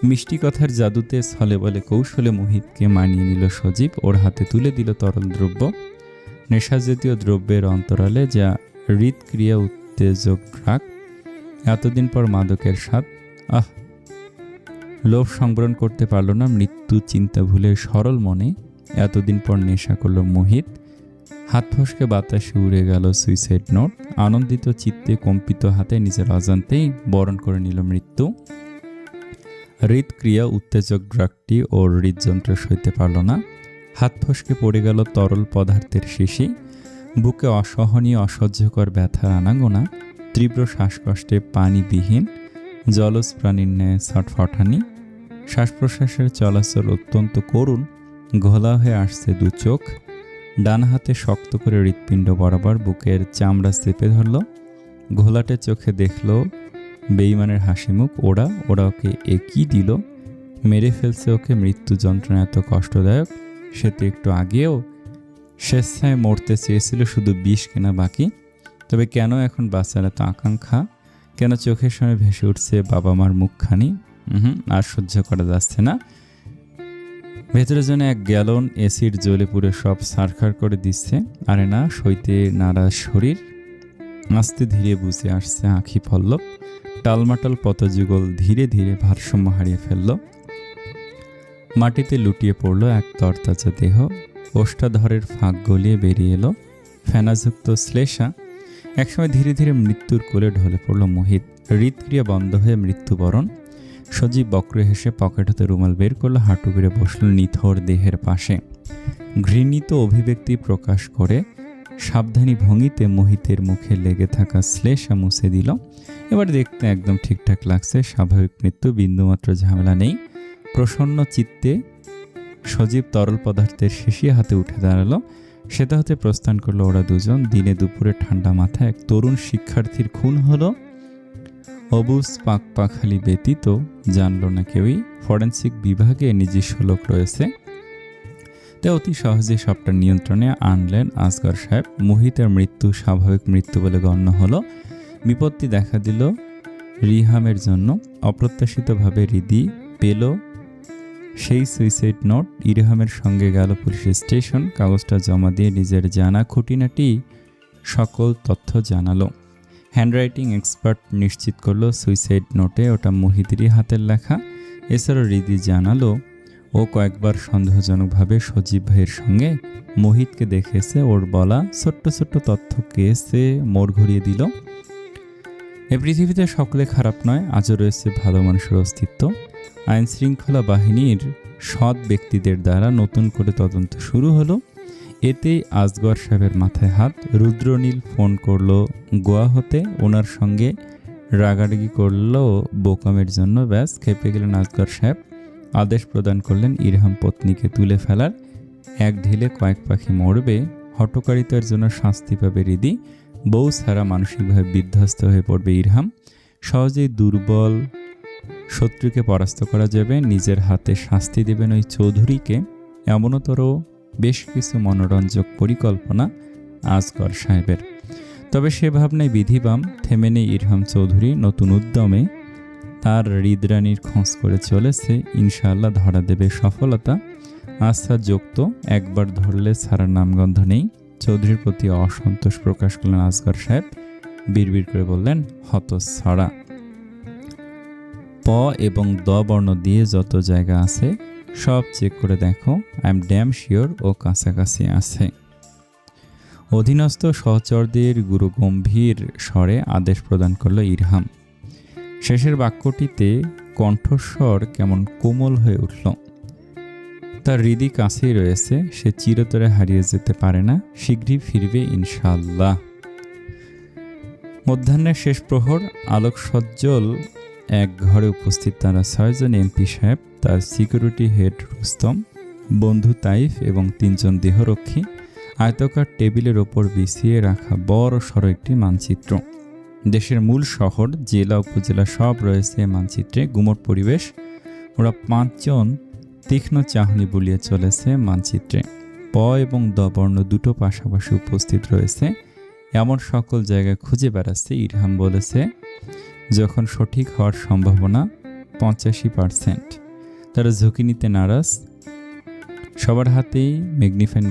মিষ্টি কথার জাদুতে ছলে বলে কৌশলে মোহিতকে মানিয়ে নিল সজীব। ওর হাতে তুলে দিল তরল দ্রব্য, নেশাজাতীয় দ্রব্যের অন্তরালে, যা হৃদক্রিয়া উত্তেজক ড্রাগ। এতদিন পর মাদকের স্বাদ। লোভ সংবরণ করতে পারল না। মৃত্যু চিন্তা ভুলে সরল মনে এতদিন পর নেশা করল মোহিত। হাত ফসকে বাতাসে উড়ে গেল সুইসাইড নোট। আনন্দিত চিত্তে কম্পিত হাতে নিজের অজান্তেই বরণ করে নিল মৃত্যু। হৃদক্রিয়া উত্তেজক ড্রাগটি ওর হৃদযন্ত্র সইতে পারল না। হাত ফসকে পড়ে গেল তরল পদার্থের শিশি। বুকে অসহনীয় অসহ্যকর ব্যথার আনাগোনা। তীব্র শ্বাসকষ্টে পানিবিহীন জলজ প্রাণীর ন্যায় ছটফটানি। শ্বাস প্রশ্বাসের চলাচল অত্যন্ত করুণ। ঘোলা হয়ে আসছে দু চোখ। ডান হাতে শক্ত করে হৃৎপিণ্ড বরাবর বুকের চামড়া চেপে ধরল। ঘোলাটে চোখে দেখল বেঈমানের হাসিমুখ। ওরা ওকে একই দিল, মেরে ফেলছে ওকে। মৃত্যু যন্ত্রণা এত কষ্টদায়ক, সে তো একটু আগেও স্বেচ্ছায় মরতে চেয়েছিল, শুধু বিষ কেনা বাকি। তবে কেন এখন বাঁচার এত আকাঙ্ক্ষা? কেন চোখের সামনে ভেসে উঠছে বাবা মার মুখখানি? আর সহ্য করা যাচ্ছে না। ভেতরে যেন এক গ্যালন এসিড জ্বলে পুড়ে সব সারখার করে দিচ্ছে। আরে না, সইতে নারাজ শরীর। আস্তে ধীরে বুঝে আসছে আঁখি পল্লব। টালমাটাল পতযুগল ধীরে ধীরে ভারসাম্য হারিয়ে ফেলল। মাটিতে লুটিয়ে পড়ল এক তরতাজা দেহ। ওষ্ঠাধরের ফাঁক গলিয়ে বেরিয়ে এলো ফেনাযুক্ত শ্লেষা। একসময় ধীরে ধীরে মৃত্যুর কোলে ঢলে পড়ল মোহিত। হৃদক্রিয়া বন্ধ হয়ে মৃত্যুবরণ। সজীব বক্র হেসে পকেট হতে রুমাল বের করলো, হাঁটু গেড়ে বসল নিথর দেহের পাশে। ঘৃণিত অভিব্যক্তি প্রকাশ করে সাবধানী ভঙ্গিতে মোহিতের মুখে লেগে থাকা শ্লেষা মুছে দিল। এবার দেখতে একদম ঠিকঠাক লাগছে, স্বাভাবিক মৃত্যু, বিন্দুমাত্র ঝামেলা নেই। প্রসন্ন চিত্তে সজীব তরল পদার্থের শিশি হাতে উঠে দাঁড়ালো। সেটা হতে প্রস্থান করলো ওরা দুজন। দিনে দুপুরে ঠান্ডা মাথায় এক তরুণ শিক্ষার্থীর খুন হলো। অবুজ পাকপাখালি ব্যতীত জানল না কেউই। ফরেন্সিক বিভাগে নিজস্ব লোক রয়েছে, তাই অতি সহজে সবটা নিয়ন্ত্রণে আনলেন আসগর সাহেব। মোহিতের মৃত্যু স্বাভাবিক মৃত্যু বলে গণ্য হলো। বিপত্তি দেখা দিল রিহামের জন্য। অপ্রত্যাশিতভাবে হৃদি পেল সেই সুইসাইড নোট। ইরহামের সঙ্গে গেল পুলিশ স্টেশন। কাগজটা জমা দিয়ে নিজের জানা খুঁটিনাটি সকল তথ্য জানালো। হ্যান্ডরাইটিং এক্সপার্ট নিশ্চিত করলো সুইসাইড নোটে ওটা মোহিতেরই হাতের লেখা। এছাড়াও হৃদি জানালো ও কয়েকবার সন্দেহজনকভাবে সজীব ভাইয়ের সঙ্গে মোহিতকে দেখেছে। ওর বলা ছোট্ট ছোট্ট তথ্য কেসে মোড় ঘুরিয়ে দিল। এ পৃথিবীতে সকলে খারাপ নয়, আজও রয়েছে ভালো মানুষের অস্তিত্ব। আইনশৃঙ্খলা বাহিনীর সৎ ব্যক্তিদের দ্বারা নতুন করে তদন্ত শুরু হলো। এতেই আসগর সাহেবের মাথায় হাত। রুদ্রনীল ফোন করলো গোয়া হতে, ওনার সঙ্গে রাগারাগি করলো বোকামের জন্য। ব্যাস খেপে গেলেন আসগর সাহেব। আদেশ প্রদান করলেন ইরহাম পত্নীকে তুলে ফেলার। এক ঢিলে কয়েক পাখি মরবে, হঠকারিতার জন্য শাস্তি পাবে হৃদি, বউ ছাড়া মানসিকভাবে বিধ্বস্ত হয়ে পড়বে ইরহাম, সহজেই দুর্বল শত্রুকে পরাস্ত করা যাবে, নিজের হাতে শাস্তি দেবেন ওই চৌধুরীকে, এমনতর বেশ কিছু মনোরঞ্জক পরিকল্পনা আসগর সাহেবের। তবে সে ভাবনায় বিধিবাম থেমে নেই ইরহাম চৌধুরী। নতুন উদ্যমে তার হৃদরানীর খোঁজ করে চলেছে, ইনশাআল্লাহ ধরা দেবে সফলতা। আস্থা যুক্ত, একবার ধরলে ছাড়ার নামগন্ধ নেই। চৌধুরীর প্রতি অসন্তোষ প্রকাশ করলেন আসগর সাহেব, বিড়বিড় করে বললেন, হতচ্ছাড়া। প এবং দ বর্ণ দিয়ে যত জায়গা আছে সব চেক করে দেখো, আই এম ড্যাম শিওর ও কাছাকাছি আছে। অধীনস্থ সহচরদের গুরু গম্ভীর স্বরে আদেশ প্রদান করল ইরহাম। শেষের বাক্যটিতে কণ্ঠস্বর কেমন কোমল হয়ে উঠল। তার হৃদি কাছেই রয়েছে, সে চিরতরে হারিয়ে যেতে পারে না, শীঘ্রই ফিরবে ইনশাআল্লাহ। মধ্যাহ্নের শেষ প্রহর, আলোকসজ্জল এক ঘরে উপস্থিত তারা 6 জন এমপি সাহেব, তার সিকিউরিটি হেড রুস্তম, বন্ধু তাইফ এবং 3 জন দেহরক্ষী। আয়তকার টেবিলের ওপর বিছিয়ে রাখা বড় সড়ো একটি মানচিত্র। দেশের মূল শহর, জেলা, উপজেলা সব রয়েছে মানচিত্রে। গুমট পরিবেশ। ওরা 5 জন তীক্ষ্ণ চাহনি বুলিয়ে চলেছে মানচিত্রে। প এবং দ বর্ণ দুটো পাশাপাশি উপস্থিত রয়েছে এমন সকল জায়গায় খুঁজে বেড়াচ্ছে। ইরহাম বলেছে, যখন সঠিক হওয়ার সম্ভাবনা 85%। তারা ঝুঁকি নিতে নারাজ। সবার হাতেই ম্যাগনিফাইং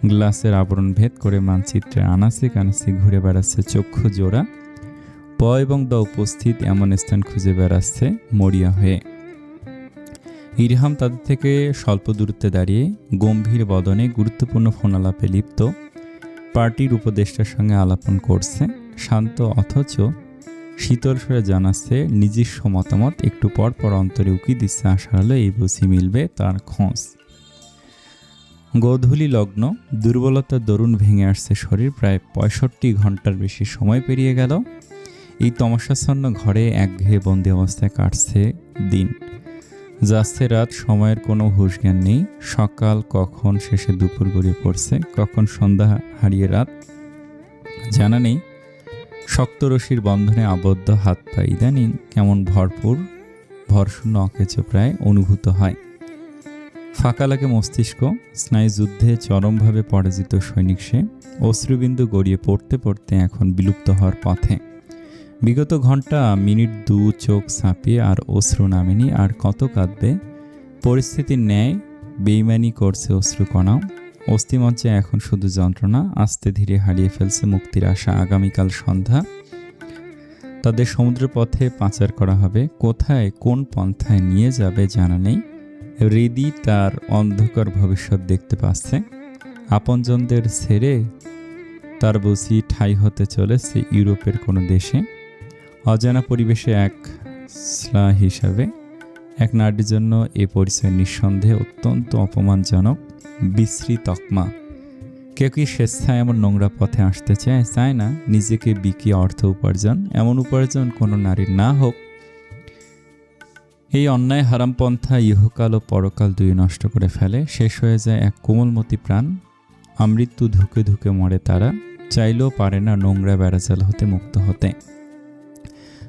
গ্লাসের আবরণ ভেদ করে মানচিত্রে আনাচে কানাচে ঘুরে বেড়াচ্ছে চক্ষু জোড়া। প এবং দ উপস্থিত এমন স্থান খুঁজে বেড়াচ্ছে মরিয়া হয়ে। ইরহাম তাদের থেকে স্বল্প দূরত্বে দাঁড়িয়ে গম্ভীর বদনে গুরুত্বপূর্ণ ফোনালাপে লিপ্ত। পার্টির উপদেষ্টার সঙ্গে আলাপন করছে। শান্ত অথচ শীতল স্বরে জানাচ্ছে নিজস্ব মতামত। একটু পর পর অন্তরে উকি দিচ্ছে, আশা হলো এই বুঝি মিলবে তার খোঁজ। গোধূলি লগ্ন, দুর্বলতার দরুন ভেঙে আসছে শরীর। প্রায় 65 ঘন্টার বেশি সময় পেরিয়ে গেল। এই তমসাচ্ছন্ন ঘরে একঘেয়ে বন্দি অবস্থায় কাটছে দিন, যাচ্ছে রাত। সময়ের কোনো হুঁশ জ্ঞান নেই। সকাল কখন শেষে দুপুর গড়িয়ে পড়ছে, কখন সন্ধ্যা হারিয়ে রাত, জানা নেই। শক্ত রশির বন্ধনে আবদ্ধ হাত পা ইদানিং কেমন ভরশূন্য অকেচো প্রায় অনুভূত হয়। ফাঁকা লাগে মস্তিষ্ক। স্নায়ুযুদ্ধে চরমভাবে পরাজিত সৈনিক সে। অশ্রুবিন্দু গড়িয়ে পড়তে পড়তে এখন বিলুপ্ত হওয়ার পথে। বিগত ঘন্টা মিনিট দু চোখ ছাপিয়ে আর অশ্রু নামেনি। আর কত কাঁদবে। পরিস্থিতির ন্যায় বেইমানি করছে অশ্রুকণাও। অস্থিমজ্জে এখন শুধু যন্ত্রণা। আস্তে ধীরে হারিয়ে ফেলছে মুক্তির আশা। আগামীকাল সন্ধ্যা তাদের সমুদ্র পথে পাচার করা হবে। কোথায় কোন পন্থায় নিয়ে যাবে জানা নেই। হৃদি তার অন্ধকার ভবিষ্যৎ দেখতে পাচ্ছে। আপনজনদের ছেড়ে তার বুঝি ঠাঁই হতে চলেছে ইউরোপের কোনো দেশে। অজানা পরিবেশে এক স্লা হিসাবে এক নারীর জন্য এ পরিচয় নিঃসন্দেহে অত্যন্ত অপমানজনক। বিশ্রী তকমা। কেউ কি স্বেচ্ছায় এমন নোংরা পথে আসতে চায় না। নিজেকে বিকিয়ে অর্থ উপার্জন, এমন উপার্জন কোনো নারীর না হোক। এই অন্যায় হারামপন্থা ইহকাল ও পরকাল দুই নষ্ট করে ফেলে। শেষ হয়ে যায় এক কোমলমতি প্রাণ। আমৃত্যু ধুকে ধুকে মরে তারা। চাইলেও পারে না নোংরা বেড়াজাল হতে মুক্ত হতে।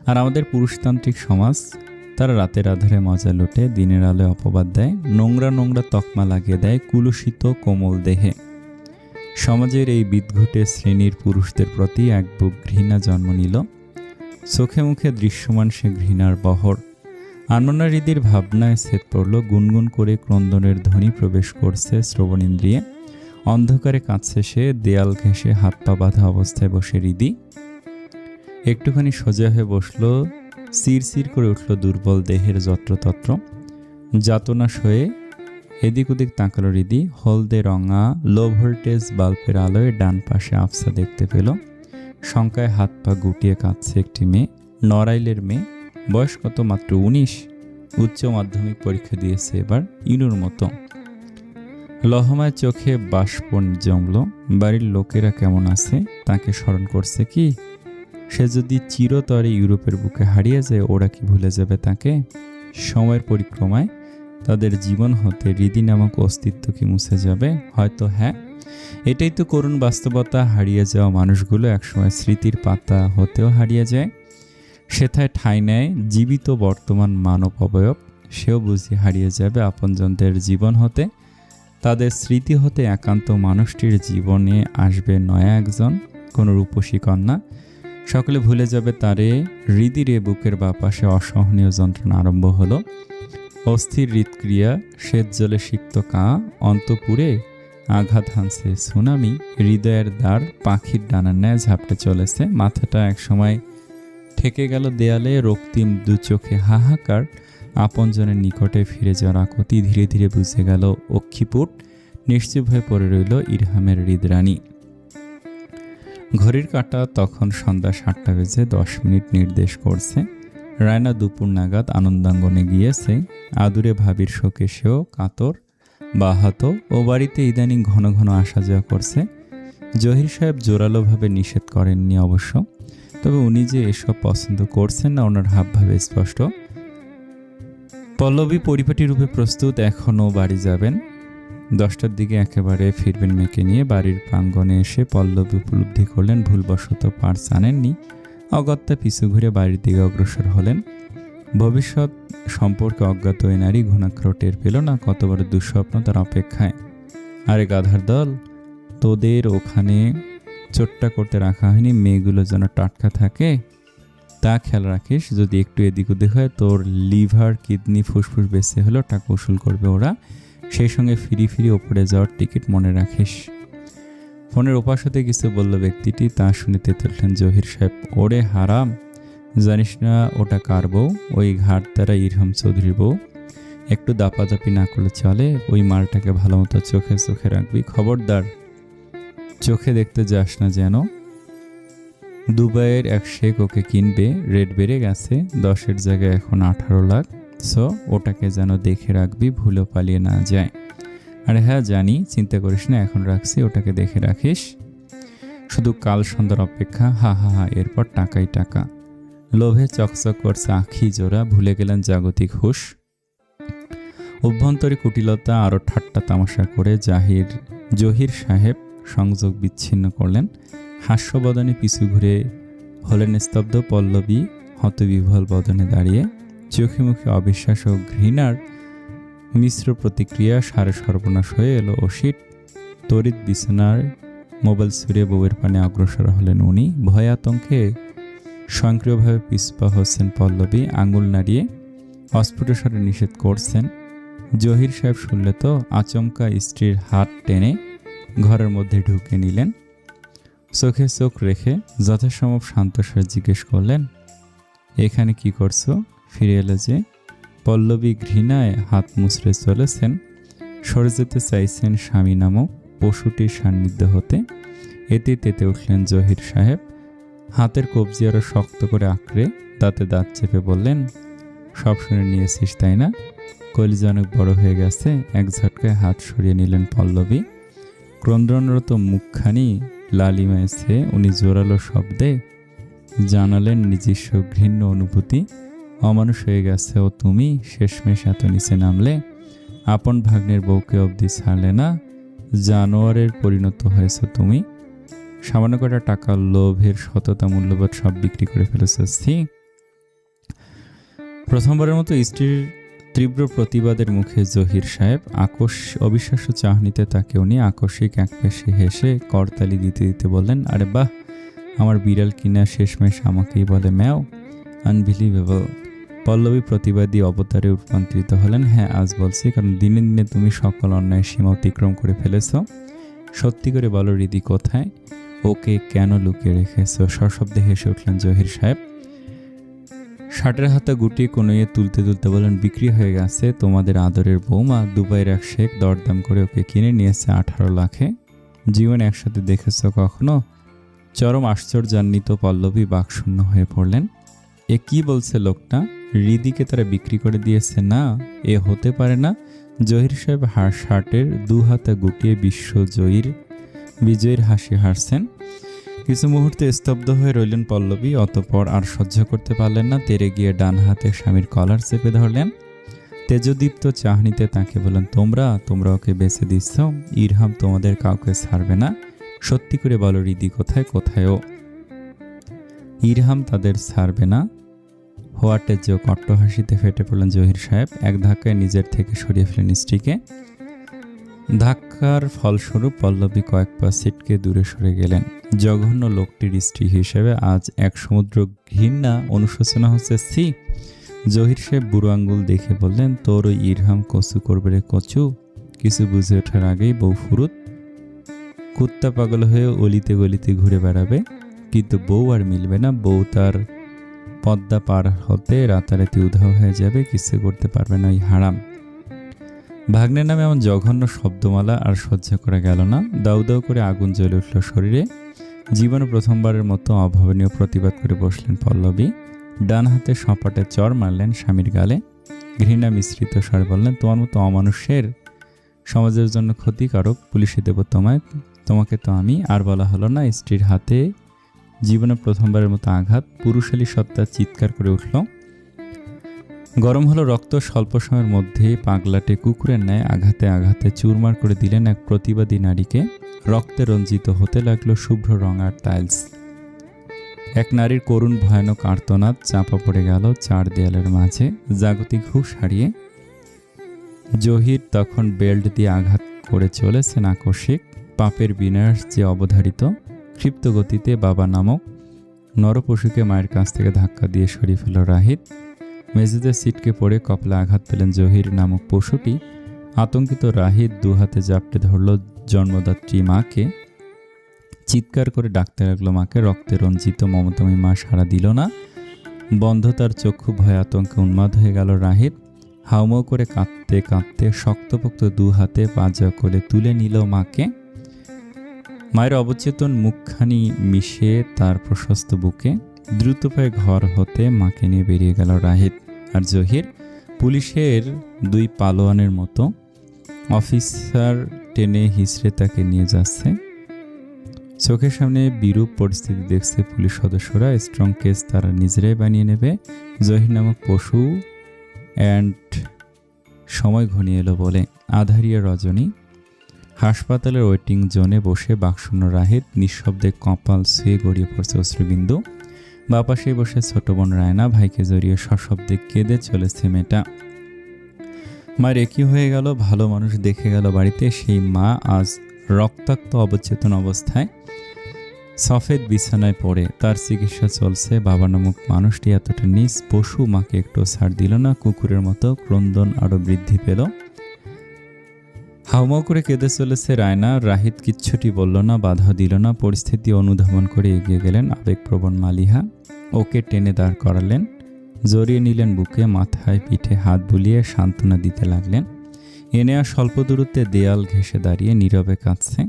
আর আমাদের পুরুষতান্ত্রিক সমাজ, তারা রাতের আধারে মজা লুটে, দিনের আলোয় অপবাদ দেয়, নোংরা নোংরা তকমা লাগিয়ে দেয় কুলুষিত কোমল দেহে। সমাজের এই বিদঘুটে শ্রেণীর পুরুষদের প্রতি এক বুক ঘৃণা জন্ম নিল। চোখে মুখে দৃশ্যমান সে ঘৃণার বহর। আনমনা হৃদির ভাবনায় ছেদ পড়ল। গুনগুন করে ক্রন্দনের ধ্বনি প্রবেশ করছে শ্রবণেন্দ্রিয়ে। অন্ধকারে কাঁদছে সে। দেয়াল ঘেঁষে হাত পা বাঁধা অবস্থায় বসে হৃদি একটুখানি সোজা হয়ে বসল। সিরসির করে উঠল দুর্বল দেহের যত্রতত্র। যাতনা সয়ে এদিক ওদিক তাকালো হৃদি। হলদে রঙা লো ভোল্টেজ বাল্বের আলোয় ডান পাশে আফসা দেখতে পেল। শঙ্কায় হাত পা গুটিয়ে কাঁদছে একটি মেয়ে। নড়াইলের মেয়ে। বয়স কত? মাত্র 19। উচ্চ মাধ্যমিক পরীক্ষা দিয়েছে এবার। ইনুর মতো। লহমায় চোখে বাষ্প জমল। বাড়ির লোকেরা কেমন আছে তাকে স্মরণ করছে কি? সে যদি চিরতরে ইউরোপের বুকে হারিয়ে যায়, ওরা কি ভুলে যাবে তাকে? সময়ের পরিক্রমায় তাদের জীবন হতে হৃদি নামক অস্তিত্ব কি মুছে যাবে? হয়তো হ্যাঁ। এটাই তো করুণ বাস্তবতা। হারিয়ে যাওয়া মানুষগুলো একসময় স্মৃতির পাতা হতেও হারিয়ে যায়। সেথায় ঠাঁই নেয় জীবিত বর্তমান মানব অবয়ব। সেও বুঝি হারিয়ে যাবে আপনজনদের জীবন হতে। তাদের স্মৃতি হতে একান্ত মানুষটির জীবনে আসবে নয়া একজন, কোনো রূপসী কন্যা। সকলে ভুলে যাবে তারে। হৃদিরে বুকের বাপাশে অসহনীয় যন্ত্রণা আরম্ভ হলো। অস্থির হৃদক্রিয়া, শ্বেত জলে সিক্ত কাঁ, অন্তপুরে আঘাত হানছে সুনামি। হৃদয়ের দ্বার পাখির ডানার ন্যায় ঝাপটে চলেছে। মাথাটা একসময় ঠেকে গেল দেয়ালে। রক্তিম দু চোখে হাহাকার। আপনজনের নিকটে ফিরে যাওয়ার আকুতি। ধীরে ধীরে বুঝে গেল অক্ষিপুট। নিশ্চুপ হয়ে পড়ে রইল ইরহামের হৃদরানী। ঘড়ির কাঁটা তখন সন্ধ্যা 7:10 নির্দেশ করছে। রায়না দুপুর নাগাদ আনন্দাঙ্গনে গিয়েছে। আদুরে ভাবির শোকে সেও কাতর বাহাত। ও বাড়িতে ইদানিং ঘন ঘন আসা যাওয়া করছে। জহির সাহেব জোরালোভাবে নিষেধ করেননি অবশ্য, তবে উনি যে এসব পছন্দ করছেন না ওনার হাবভাবে স্পষ্ট। পল্লবী পরিপাটি রূপে প্রস্তুত। এখনও বাড়ি যাবেন। 10টার দিকে একেবারে ফিরবেন মেয়েকে নিয়ে। বাড়ির প্রাঙ্গণে এসে পল্লবী উপলব্ধি করলেন ভুলবশত পার্স আনেননি। অগত্যা পিছু ঘুরে বাড়ির দিকে অগ্রসর হলেন। ভবিষ্যৎ সম্পর্কে অজ্ঞাত ওই নারী ঘুণাক্ষর টের পেল না কত বড় দুঃস্বপ্ন তার অপেক্ষায়। আরে গাধার দল, তোদের ওখানে চোট্টা করতে রাখা হয়নি। মেয়েগুলো যেন টাটকা থাকে তা খেয়াল রাখিস। যদি একটু এদিক ওদিক হয় তোর লিভার কিডনি ফুসফুস বেঁচে হলেও টাকা উসুল করবে ওরা। সেই সঙ্গে ফিরি ফিরি ওপরে যাওয়ার টিকিট মনে রাখিস। ফোনের ওপাশ হতে কিছু বলল ব্যক্তিটি। তা শুনে তেতুললেন জহির সাহেব। ওরে হারাম, জানিস না ওটা কার বউ? ওই ঘাট তারা ইরহাম চৌধুরীর বউ। একটু দাপাদাপি না করলে চলে। ওই মালটাকে ভালো মতো চোখে চোখে রাখবি। খবরদার চোখে দেখতে যাস না যেন। দুবাইয়ের এক শেখ ওকে কিনবে। রেট বেড়ে গেছে, 10-এর জায়গায় এখন 18 লাখ। সো ওটাকে যেন দেখে রাখবি, ভুলো পালিয়ে না যায়। আরে হ্যাঁ জানি, চিন্তা করিস না, এখন রাখছি, ওটাকে দেখে রাখিস। শুধু কাল সন্ধ্যার অপেক্ষা। হা হা হা, এরপর টাকাই টাকা। লোভে চকচক করছে আখি জোড়া। ভুলে গেলেন জাগতিক হুঁশ। অভ্যন্তরী কুটিলতা আরও ঠাট্টা তামাশা করে জহির সাহেব সংযোগ বিচ্ছিন্ন করলেন। হাস্যবদনে পিছু ঘুরে হলেন স্তব্ধ। পল্লবী হতবিহ্বল বদনে দাঁড়িয়ে, চোখে মুখে অবিশ্বাস ও ঘৃণার মিশ্র প্রতিক্রিয়া। সারে সর্বনাশ হয়ে এলো অসিত। তড়িৎ বিছানার মোবাইল ছুঁড়ে বউয়ের পানে অগ্রসর হলেন উনি। ভয় আতঙ্কে স্বয়ংক্রিয়ভাবে পিছপা হচ্ছেন পল্লবী। আঙুল নাড়িয়ে অস্ফুট স্বরে নিষেধ করছেন। জহির সাহেব শুনলে তো আচমকা স্ত্রীর হাত টেনে ঘরের মধ্যে ঢুকে নিলেন। চোখে চোখ রেখে যথাসম্ভব শান্ত স্বরে জিজ্ঞেস করলেন, এখানে কি করছো? ফিরে এলে যে? পল্লবী ঘৃণায় হাত মুছড়ে চলেছেন। সরে যেতে চাইছেন স্বামী নামক পশুটির সান্নিধ্য হতে। এতে তেতে উঠলেন জহির সাহেব। হাতের কবজি আরো শক্ত করে আঁকড়ে দাঁতে দাঁত চেপে বললেন, সব শুনে নিয়েছিস তাই না? কলিজা অনেক বড় হয়ে গেছে। এক ঝটকায় হাত সরিয়ে নিলেন পল্লবী। ক্রন্দনরত মুখখানি লালিমাইছে। উনি জোরালো শব্দে জানালেন নিজস্ব ঘৃণ্য অনুভূতি। অমানুষ হয়ে গেছে ও তুমি। শেষমেশ এত নিচে নামলে। আপন ভাগ্নের বউকে অবধি ছাড়লে না। জানোয়ারের পরিণত হয়েছ তুমি। সামান্য কটা টাকার লোভের সততা মূল্যবোধ সব বিক্রি করে ফেলেছি। প্রথমবারের মতো স্ত্রীর তীব্র প্রতিবাদের মুখে জহির সাহেব অবিশ্বাস্য চাহনিতে তাকে উনি আকস্মিক একপেশে হেসে করতালি দিতে দিতে বললেন, আরে বাহ, আমার বিড়াল কিনা শেষমেশ আমাকেই বলে ম্যাও। আনবিলিভেবল। পল্লবী প্রতিবাদী অবতারে রূপান্তরিত হলেন। হ্যাঁ আজ বলছি, কারণ দিনে দিনে তুমি সকল অন্যায় সীমা অতিক্রম করে ফেলেছ। সত্যি করে বলো হৃদি কোথায়? ওকে কেন লুকিয়ে রেখেছ? সশব্দে হেসে উঠলেন জহির সাহেব। শার্টের হাতা গুটিয়ে কনুইয়ে তুলতে তুলতে বলেন, বিক্রি হয়ে গেছে তোমাদের আদরের বৌমা। দুবাইয়ের এক শেখ দরদাম করে ওকে কিনে নিয়েছে 18 লাখে। জীবন একসাথে দেখেছ কখনো? চরম আশ্চর্যান্বিত পল্লবী বাকশূন্য হয়ে পড়লেন। এ কি বলছে লোকটা? হৃদিকে তারা বিক্রি করে দিয়েছে? না, এ হতে পারে না। জহির সাহেব শার্টের 2 হাতা গুটিয়ে বিজয়ীর হাসি হাসছেন। কিছু মুহূর্তে স্তব্ধ হয়ে রইলেন পল্লবী। অতঃপর আর সহ্য করতে পারলেন না। তেরে গিয়ে ডান হাতে স্বামীর কলার চেপে ধরলেন। তেজদীপ্ত চাহনিতে তাকে বললেন, তোমরা ওকে বেছে দিচ্ছ, ইরহাম তোমাদের কাউকে ছাড়বে না, সত্যি করে বলো রিদি কোথায় ও? ইরহাম তাদের ছাড়বে না। হোয়াটে যে কট্ট হাসিতে ফেটে পড়লেন জহির সাহেব। এক ধাক্কায় নিজের থেকে সরিয়ে ফেলেন স্ত্রীকে। ধাক্কার ফলস্বরূপ পল্লবী কয়েক পা ছিটকে দূরে সরে গেলেন। জঘন্য লোকটির স্ত্রী হিসেবে আজ এক সমুদ্র ঘৃণা অনুশোচনা হচ্ছে। ছি! জহির সাহেব বুড়ো আঙ্গুল দেখে বললেন, তোর ওই ইরহাম কচু করবে রে কচু। কিছু বুঝে ওঠার আগেই বউ ফুরুত, কুত্তা পাগল হয়ে অলিতে গলিতে ঘুরে বেড়াবে, কিন্তু বউ আর মিলবে না। বউ তার পদ্মা পার হতে রাতারাতি উধাও হয়ে যাবে, কিছু করতে পারবে না ওই হারাম। ভাগ্নের নামে এমন জঘন্য শব্দমালা আর সহ্য করা গেল না। দাউ দাউ করে আগুন জ্বলে উঠল শরীরে। জীবনে প্রথমবারের মতো অভাবনীয় প্রতিবাদ করে বসলেন পল্লবী। ডান হাতে সপাটে চড় মারলেন স্বামীর গালে। ঘৃণা মিশ্রিত স্বরে বললেন, তোমার মতো অমানুষের সমাজের জন্য ক্ষতিকারক পুলিশে দেব তোমাকে তো আমি। আর বলা হলো না? স্ত্রীর হাতে জীবনে প্রথমবারের মতো আঘাত। পুরুষালী সত্তা চিৎকার করে উঠল। গরম হলো রক্ত। স্বল্প সময়ের মধ্যেই পাগলাটে কুকুরের ন্যায় আঘাতে আঘাতে চুরমার করে দিলেন এক প্রতিবাদী নারীকে। রক্তে রঞ্জিত হতে লাগলো শুভ্র রঙার টাইলস। এক নারীর করুণ ভয়ানক আর্তনাদ চাপা পড়ে গেল চার দেয়ালের মাঝে, জাগতিক হুঁশ হারিয়ে। জহির তখন বেল্ট দিয়ে আঘাত করে চলেছেন আকস্মিক। পাপের বিনাশ যে অবধারিত। ক্ষিপ্ত গতিতে বাবা নামক নরপশুকে মায়ের কাছ থেকে ধাক্কা দিয়ে সরিয়ে ফেল রাহিত। মেঝেতে ছিটকে পড়ে কপালে আঘাত পেলেন জহির নামক পশুটি। আতঙ্কিত রাহিত দু হাতে জাপটে ধরল জন্মদাত্রী মাকে। চিৎকার করে ডাকতে লাগলো মাকে। রক্তে রঞ্জিত মমতাময়ী মা সাড়া দিল না। বন্ধ তার চক্ষু, ভয়ে আতঙ্কে উন্মাদ হয়ে গেল রাহিত। হাউমাউ করে কাঁদতে কাঁদতে শক্তপোক্ত দু হাতে পাজা কোলে তুলে নিল মাকে। মায়ের অবচেতন মুখখানি মিশে তার প্রশস্ত বুকে। দ্রুত পায়ে ঘর হতে মাকে নিয়ে বেরিয়ে গেল রাহিত। আর জহির পুলিশের দুই পালোয়ানের মতো অফিসার টেনে হিসড়ে তাকে নিয়ে যাচ্ছে। চোখের সামনে বিরূপ পরিস্থিতি দেখছে পুলিশ সদস্যরা। স্ট্রং কেস তারা নিজেরাই বানিয়ে নেবে। জহির নামক পশু। অ্যান্ড সময় ঘনিয়ে এলো বলে আধারিয়া রজনী। হাসপাতালের ওয়েটিং জোনে বসে বাকশূন্য রাহিত নিঃশব্দে কপাল ছুঁয়ে গড়িয়ে পড়ছে অশ্রুবিন্দু। বাপাসে বসে ছোট বোন রায়না ভাইকে জড়িয়ে সশব্দে কেঁদে চলেছে মেয়েটা। মায়ের একই হয়ে গেল। ভালো মানুষ দেখে গেল বাড়িতে। সেই মা আজ রক্তাক্ত অবচেতন অবস্থায় সফেদ বিছানায় পড়ে। তার চিকিৎসা চলছে। বাবা নামক মানুষটি এতটা নিজ পশু মাকে একটু ছাড় দিল না। কুকুরের মতো ক্রন্দন আরো বৃদ্ধি পেল। হাউমাউ করে কেঁদে চলেছে রায়না। রাহিত কিচ্ছুটি বলল না, বাধা দিল না। পরিস্থিতি অনুধাবন করে এগিয়ে গেলেন আবেগপ্রবণ মালিহা। ওকে টেনে দাঁড় করালেন, জড়িয়ে নিলেন বুকে। মাথায় পিঠে হাত বুলিয়ে সান্ত্বনা দিতে লাগলেন। এনে আর স্বল্প দূরত্বে দেয়াল ঘেঁষে দাঁড়িয়ে নীরবে কাঁদছে।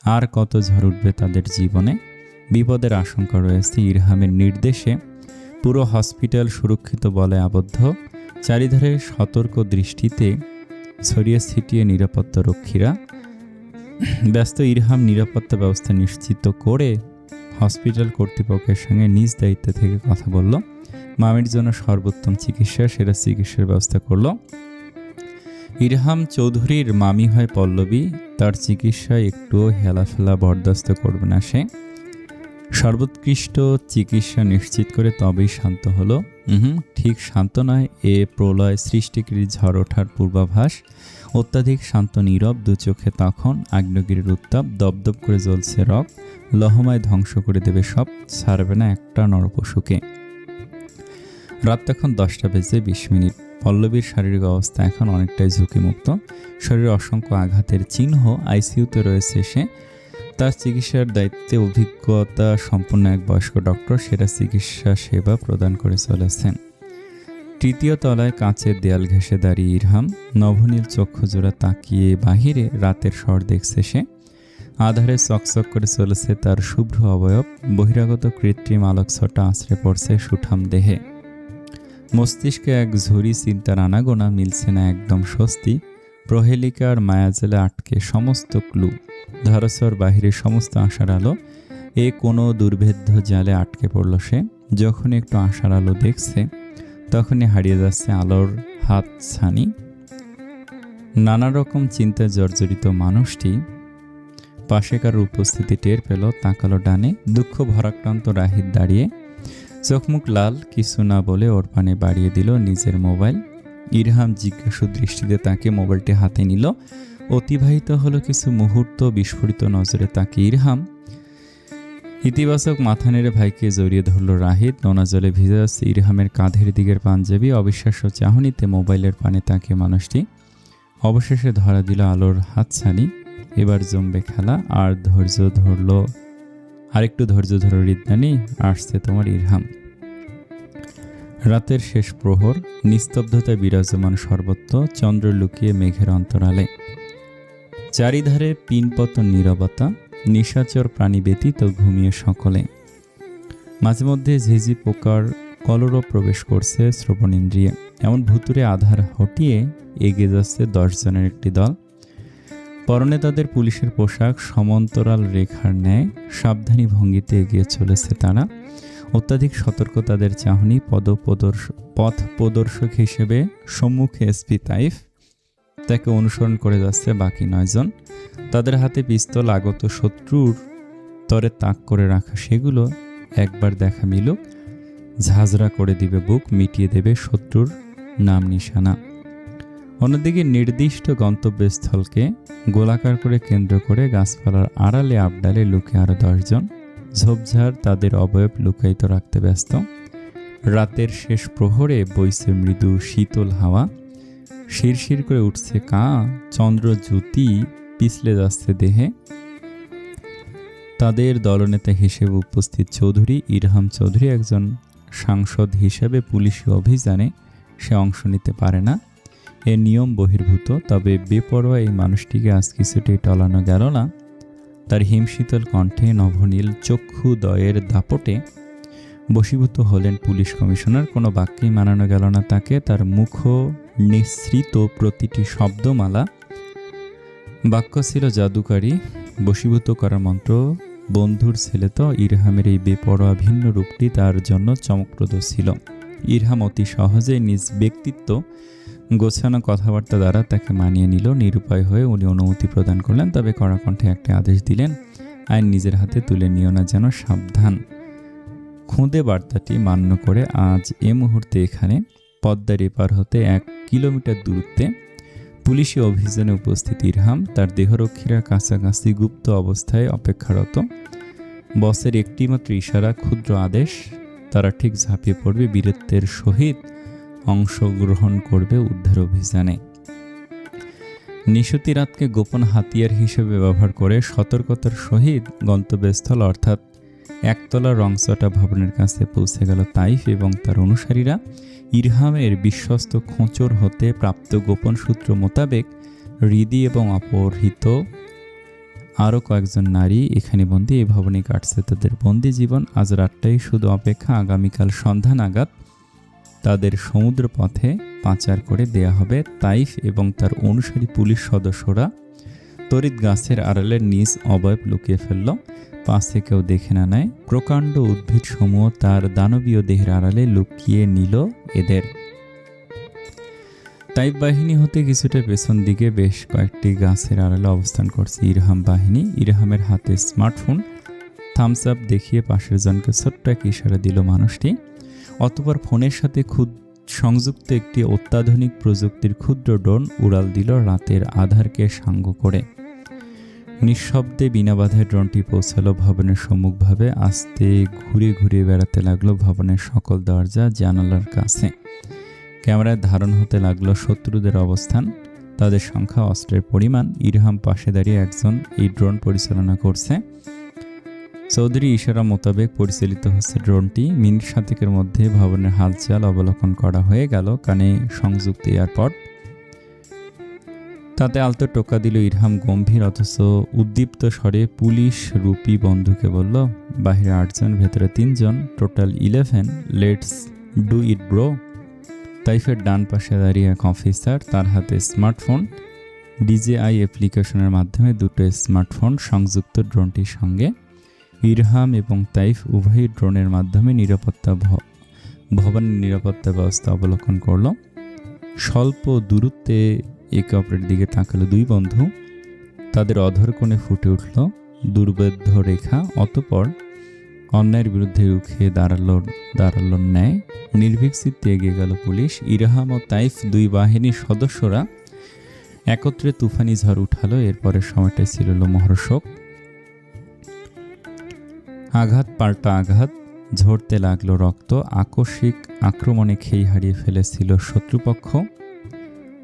আর কত ঝড় উঠবে তাদের জীবনে। বিপদের আশঙ্কা রয়েছে। ইরহামের নির্দেশে পুরো হসপিটাল সুরক্ষিত বলে আবদ্ধ। চারিধারে সতর্ক দৃষ্টিতে ছড়িয়ে ছিটিয়ে নিরাপত্তা রক্ষীরা ব্যস্ত। ইরহাম নিরাপত্তা ব্যবস্থা নিশ্চিত করে হসপিটাল কর্তৃপক্ষের সঙ্গে নিজ দায়িত্ব থেকে কথা বলল। মামির জন্য সর্বোত্তম চিকিৎসা, সেরা চিকিৎসার ব্যবস্থা করল। ইরহাম চৌধুরীর মামি হয় পল্লবী। তার চিকিৎসায় একটুও হেলাফেলা বরদাস্ত করবে না সে। সর্বোৎকৃষ্ট চিকিৎসা নিশ্চিত করে তবেই শান্ত হলো। ঠিক শান্ত নয়, এ প্রলয় সৃষ্টিকারী ঝড় ওঠার পূর্বাভাস। অত্যাধিক শান্ত নীরব। দু চোখে তখন আগ্নেয়গিরির উত্তাপ। দপদপ করে জ্বলছে রক। লহমায় ধ্বংস করে দেবে সব, ছাড়বে না একটা নরপশুকে। রাত এখন 10:20। পল্লবীর শারীরিক অবস্থা এখন অনেকটাই ঝুঁকিমুক্ত। শরীরে অসংখ্য আঘাতের চিহ্ন। আইসিইউতে রয়েছে সে। তার চিকিৎসার দায়িত্বে অভিজ্ঞতা সম্পন্ন এক বয়স্ক ডক্টর সেরা চিকিৎসা সেবা প্রদান করে চলেছেন। তৃতীয় তলায় কাঁচের দেয়াল ঘেঁষে দাঁড়িয়ে ইরহাম নভনীল চক্ষুজোড়া তাকিয়ে বাহিরে রাতের শহর দেখছে সে। আধারে চকচক করে চলেছে তার শুভ্র অবয়ব। বহিরাগত কৃত্রিম আলোকছটা আছড়ে পড়ছে সুঠাম দেহে। মস্তিষ্কে এক ঝুড়ি চিন্তার আনাগোনা। মিলছে না একদম স্বস্তি। প্রহেলিকার মায়াজালে আটকে সমস্ত ক্লু। ধরাছোঁয়ার বাহিরে সমস্ত আশার আলো। এ কোনো দুর্ভেদ্য জালে আটকে পড়ল সে। যখন একটু আশার আলো দেখছে তখনই হারিয়ে যাচ্ছে আলোর হাত ছানি। নানা রকম চিন্তায় জর্জরিত মানুষটি পাশে কারোর উপস্থিতি টের পেল, তাকালো ডানে। দুঃখ ভরাক্রান্ত রাহিত দাঁড়িয়ে, চোখমুখ লাল, কিছু না বলে ওর পানে বাড়িয়ে দিল নিজের মোবাইল। ইরহাম জিজ্ঞাসু দৃষ্টিতে তাকে মোবাইলটি হাতে নিল। অতিবাহিত হলো কিছু মুহূর্ত। বিস্ফোরিত নজরে তাকে ইরহাম ইতিবাচক মাথা নেড়ে ভাইকে জড়িয়ে ধরল রাহিত। নোনা জলে ভিজে যাচ্ছে ইরহামের কাঁধের দিকের পাঞ্জাবি। অবিশ্বাস্য চাহনিতে মোবাইলের পানে তাকে মানুষটি অবশেষে ধরা দিল আলোর হাতছানি। এবার জমবে খেলা। আরেকটু ধৈর্য ধরো রিদ্দানি, আসছে তোমার ইরহাম। রাতের শেষ প্রহর, নিস্তব্ধতায় বিরাজমান সর্বত্র, চন্দ্র লুকিয়ে মেঘের অন্তরালে। চারিধারে পিনপতন নীরবতা, নিশাচর প্রাণী ব্যতীত ঘুমিয়ে সকলে। মাঝে মধ্যে ঝিঝি পোকার কলরব প্রবেশ করছে শ্রবণেন্দ্রিয়ে। এমন ভুতুরে আধার হটিয়ে এগিয়ে যাচ্ছে 10 জনের একটি দল। পরনে তাদের পুলিশের পোশাক, সমান্তরাল রেখার ন্যায় সাবধানী ভঙ্গিতে এগিয়ে চলেছে তারা। অত্যাধিক সতর্ক তাদের চাহনি। পথ প্রদর্শক হিসেবে সম্মুখে এসপি তাইফ, তাকে অনুসরণ করে যাচ্ছে বাকি 9 জন। তাদের হাতে পিস্তল, আগত শত্রুর তরে তাক করে রাখা সেগুলো একবার দেখা মিলুক, ঝাঁঝরা করে দিবে বুক, মিটিয়ে দেবে শত্রুর নাম নিশানা। অন্যদিকে নির্দিষ্ট গন্তব্যস্থলকে গোলাকার করে কেন্দ্র করে গাছপালার আড়ালে আবডালে লুকে আরো 10 জন। ঝোপঝাড় তাদের অবয়ব লুকায়িত রাখতে ব্যস্ত। রাতের শেষ প্রহরে বইছে মৃদু শীতল হাওয়া, শিরশির করে উঠছে কাঁ, চন্দ্র জ্যোতি পিছলে যাচ্ছে দেহে। তাদের দলনেতা হিসেবে উপস্থিত চৌধুরী ইরহাম চৌধুরী। একজন সাংসদ হিসেবে পুলিশি অভিযানে সে অংশ নিতে পারে না, এ নিয়ম বহির্ভূত। তবে বেপরোয়া এই মানুষটিকে আজ কিছুতেই টলানো গেল না। তার হিমশীতল কণ্ঠে, নভনীল চক্ষুদয়ের দাপটে বশীভূত হলেন পুলিশ কমিশনার। কোনো বাক্যেই মানানো গেল না তাকে। তার মুখ নিঃসৃত প্রতিটি শব্দমালা বাক্য ছিল জাদুকারী, বশীভূত করার মন্ত্র। বন্ধুর ছেলে তো, ইরহামের এই বেপরোয়া ভিন্ন রূপটি তার জন্য চমকপ্রদ ছিল। ইরহাম অতি সহজে নিজ ব্যক্তিত্ব, গোছানো কথাবার্তা দ্বারা তাকে মানিয়ে নিল। নিরুপায় হয়ে উনি অনুমতি প্রদান করলেন, তবে কড়া কণ্ঠে একটা আদেশ দিলেন, আইন নিজের হাতে তুলে নিও না যেন, সাবধান। খুদে বার্তাটি মান্য করে আজ এ মুহূর্তে এখানে পদ্মার এপার হতে 1 কিলোমিটার দূরত্বে পুলিশি অভিযানে উপস্থিত ইরহাম। তার দেহরক্ষীরা কাছাকাছি গুপ্ত অবস্থায় অপেক্ষারত। বসের একটিমাত্র ইশারা, ক্ষুদ্র আদেশ, তারা ঠিক ঝাঁপিয়ে পড়বে, বীরত্বের সহিত অংশগ্রহণ করবে উদ্ধার অভিযানে। নিশুতি রাতকে গোপন হাতিয়ার হিসেবে ব্যবহার করে সতর্কতার সহিত গন্তব্যস্থল অর্থাৎ একতলা রংচটা ভবনের কাছে পৌঁছে গেল তাইফ এবং তার অনুসারীরা। ইরহামের বিশ্বস্ত খোঁচর হতে প্রাপ্ত গোপন সূত্র মোতাবেক হৃদি এবং অপহৃত আরও কয়েকজন নারী এখানে বন্দী। এই ভবনে কাটছে তাদের বন্দি জীবন। আজ রাতটাই শুধু অপেক্ষা, আগামীকাল সন্ধ্যা নাগাদ তাদের সমুদ্র পথে পাচার করে দেয়া হবে। তাইফ এবং তার অনুসারী পুলিশ সদস্যরা তড়িৎ গাছের আড়ালে নিজ অবয়ব লুকিয়ে ফেলল, পাশে কেউ দেখে না নেয়। প্রকাণ্ড উদ্ভিদ সমূহ তার দানবীয় দেহের আড়ালে লুকিয়ে নিল এদের। তাইফ বাহিনী হতে কিছুটা পেছন দিকে বেশ কয়েকটি গাছের আড়ালে অবস্থান করছে ইরহাম বাহিনী। ইরহামের হাতে স্মার্টফোন। থামস আপ দেখিয়ে পাশের জনকে ছোট্ট এক ইশারা দিল মানুষটি। অতঃপর ফোনের সাথে সংযুক্ত একটি অত্যাধুনিক প্রযুক্তির ক্ষুদ্র ড্রোন উড়াল দিল রাতের আধারকে সাঙ্গ করে। নিঃশব্দে বিনা বাধায় ড্রোনটি পৌঁছালো ভবনের সম্মুখভাবে। আস্তে ঘুরে ঘুরে বেড়াতে লাগলো ভবনের সকল দরজা জানালার কাছে। ক্যামেরায় ধারণ হতে লাগলো শত্রুদের অবস্থান, তাদের সংখ্যা, অস্ত্রের পরিমাণ। ইরহাম পাশে দাঁড়িয়ে একজন এই ড্রোন পরিচালনা করছে। চৌধুরী ইশারা মোতাবেক পরিচালিত হচ্ছে ড্রোনটি। মিনিট 7 মধ্যে ভবনের হালচাল অবলোকন করা হয়ে গেল। কানে সংযুক্ত এয়ারপড, তাতে আলতো টোকা দিল ইরহাম গম্ভীর অথচ উদ্দীপ্ত স্বরে। পুলিশ রূপী বন্ধুকে বলল, বাহিরে 8 জন, ভেতরে 3 জন, total 11। Let's do it bro. তাইফের ডান পাশে দাঁড়িয়ে এক অফিসার, তার হাতে স্মার্টফোন। ডিজেআই অ্যাপ্লিকেশনের মাধ্যমে 2টো স্মার্টফোন সংযুক্ত ড্রোনটির সঙ্গে। ইরহাম এবং তাইফ উভয়ই ড্রোনের মাধ্যমে ভবনের নিরাপত্তা ব্যবস্থা অবলোকন করল। স্বল্প দূরত্বে একে অপরের দিকে তাকালো দুই বন্ধু। তাদের অধর কোণে ফুটে উঠল দুর্বেদ্য রেখা। অতঃপর অন্যায়ের বিরুদ্ধে রুখে দাঁড়ালো ন্যায়। নির্ভীক চিত্তে এগিয়ে গেল পুলিশ। ইরহাম ও তাইফ দুই বাহিনীর সদস্যরা একত্রে তুফানি ঝড় উঠালো। এরপরের সময়টাই ছিল লোমহর্ষক। আঘাত পাল্টা আঘাত, ঝরতে লাগলো রক্ত। আকস্মিক আক্রমণে খেই হারিয়ে ফেলেছিল শত্রুপক্ষ।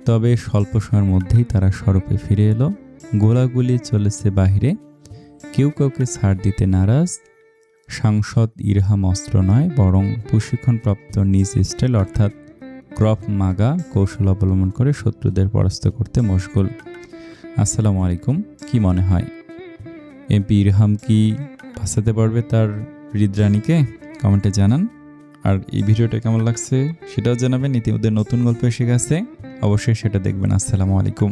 তবে স্বল্প সময়ের মধ্যেই তারা সড়কে ফিরে এলো। গোলাগুলি চলেছে বাহিরে, কেউ কাউকে ছাড় দিতে নারাজ। সাংসদ ইরহাম অস্ত্র নয়, বরং প্রশিক্ষণপ্রাপ্ত নিজ স্টাইল অর্থাৎ ক্রপ মাগা কৌশল অবলম্বন করে শত্রুদের পরাস্ত করতে মশগুল। আসসালামু আলাইকুম। কি মনে হয়, এমপি ইরহাম কি বাঁচাতে পারবে তার হৃদরানীকে? কমেন্টে জানান। আর এই ভিডিওটা কেমন লাগছে সেটাও জানাবেন। ইতিমধ্যে নতুন গল্প এসে গেছে, অবশ্যই সেটা দেখবেন। আসসালামু আলাইকুম।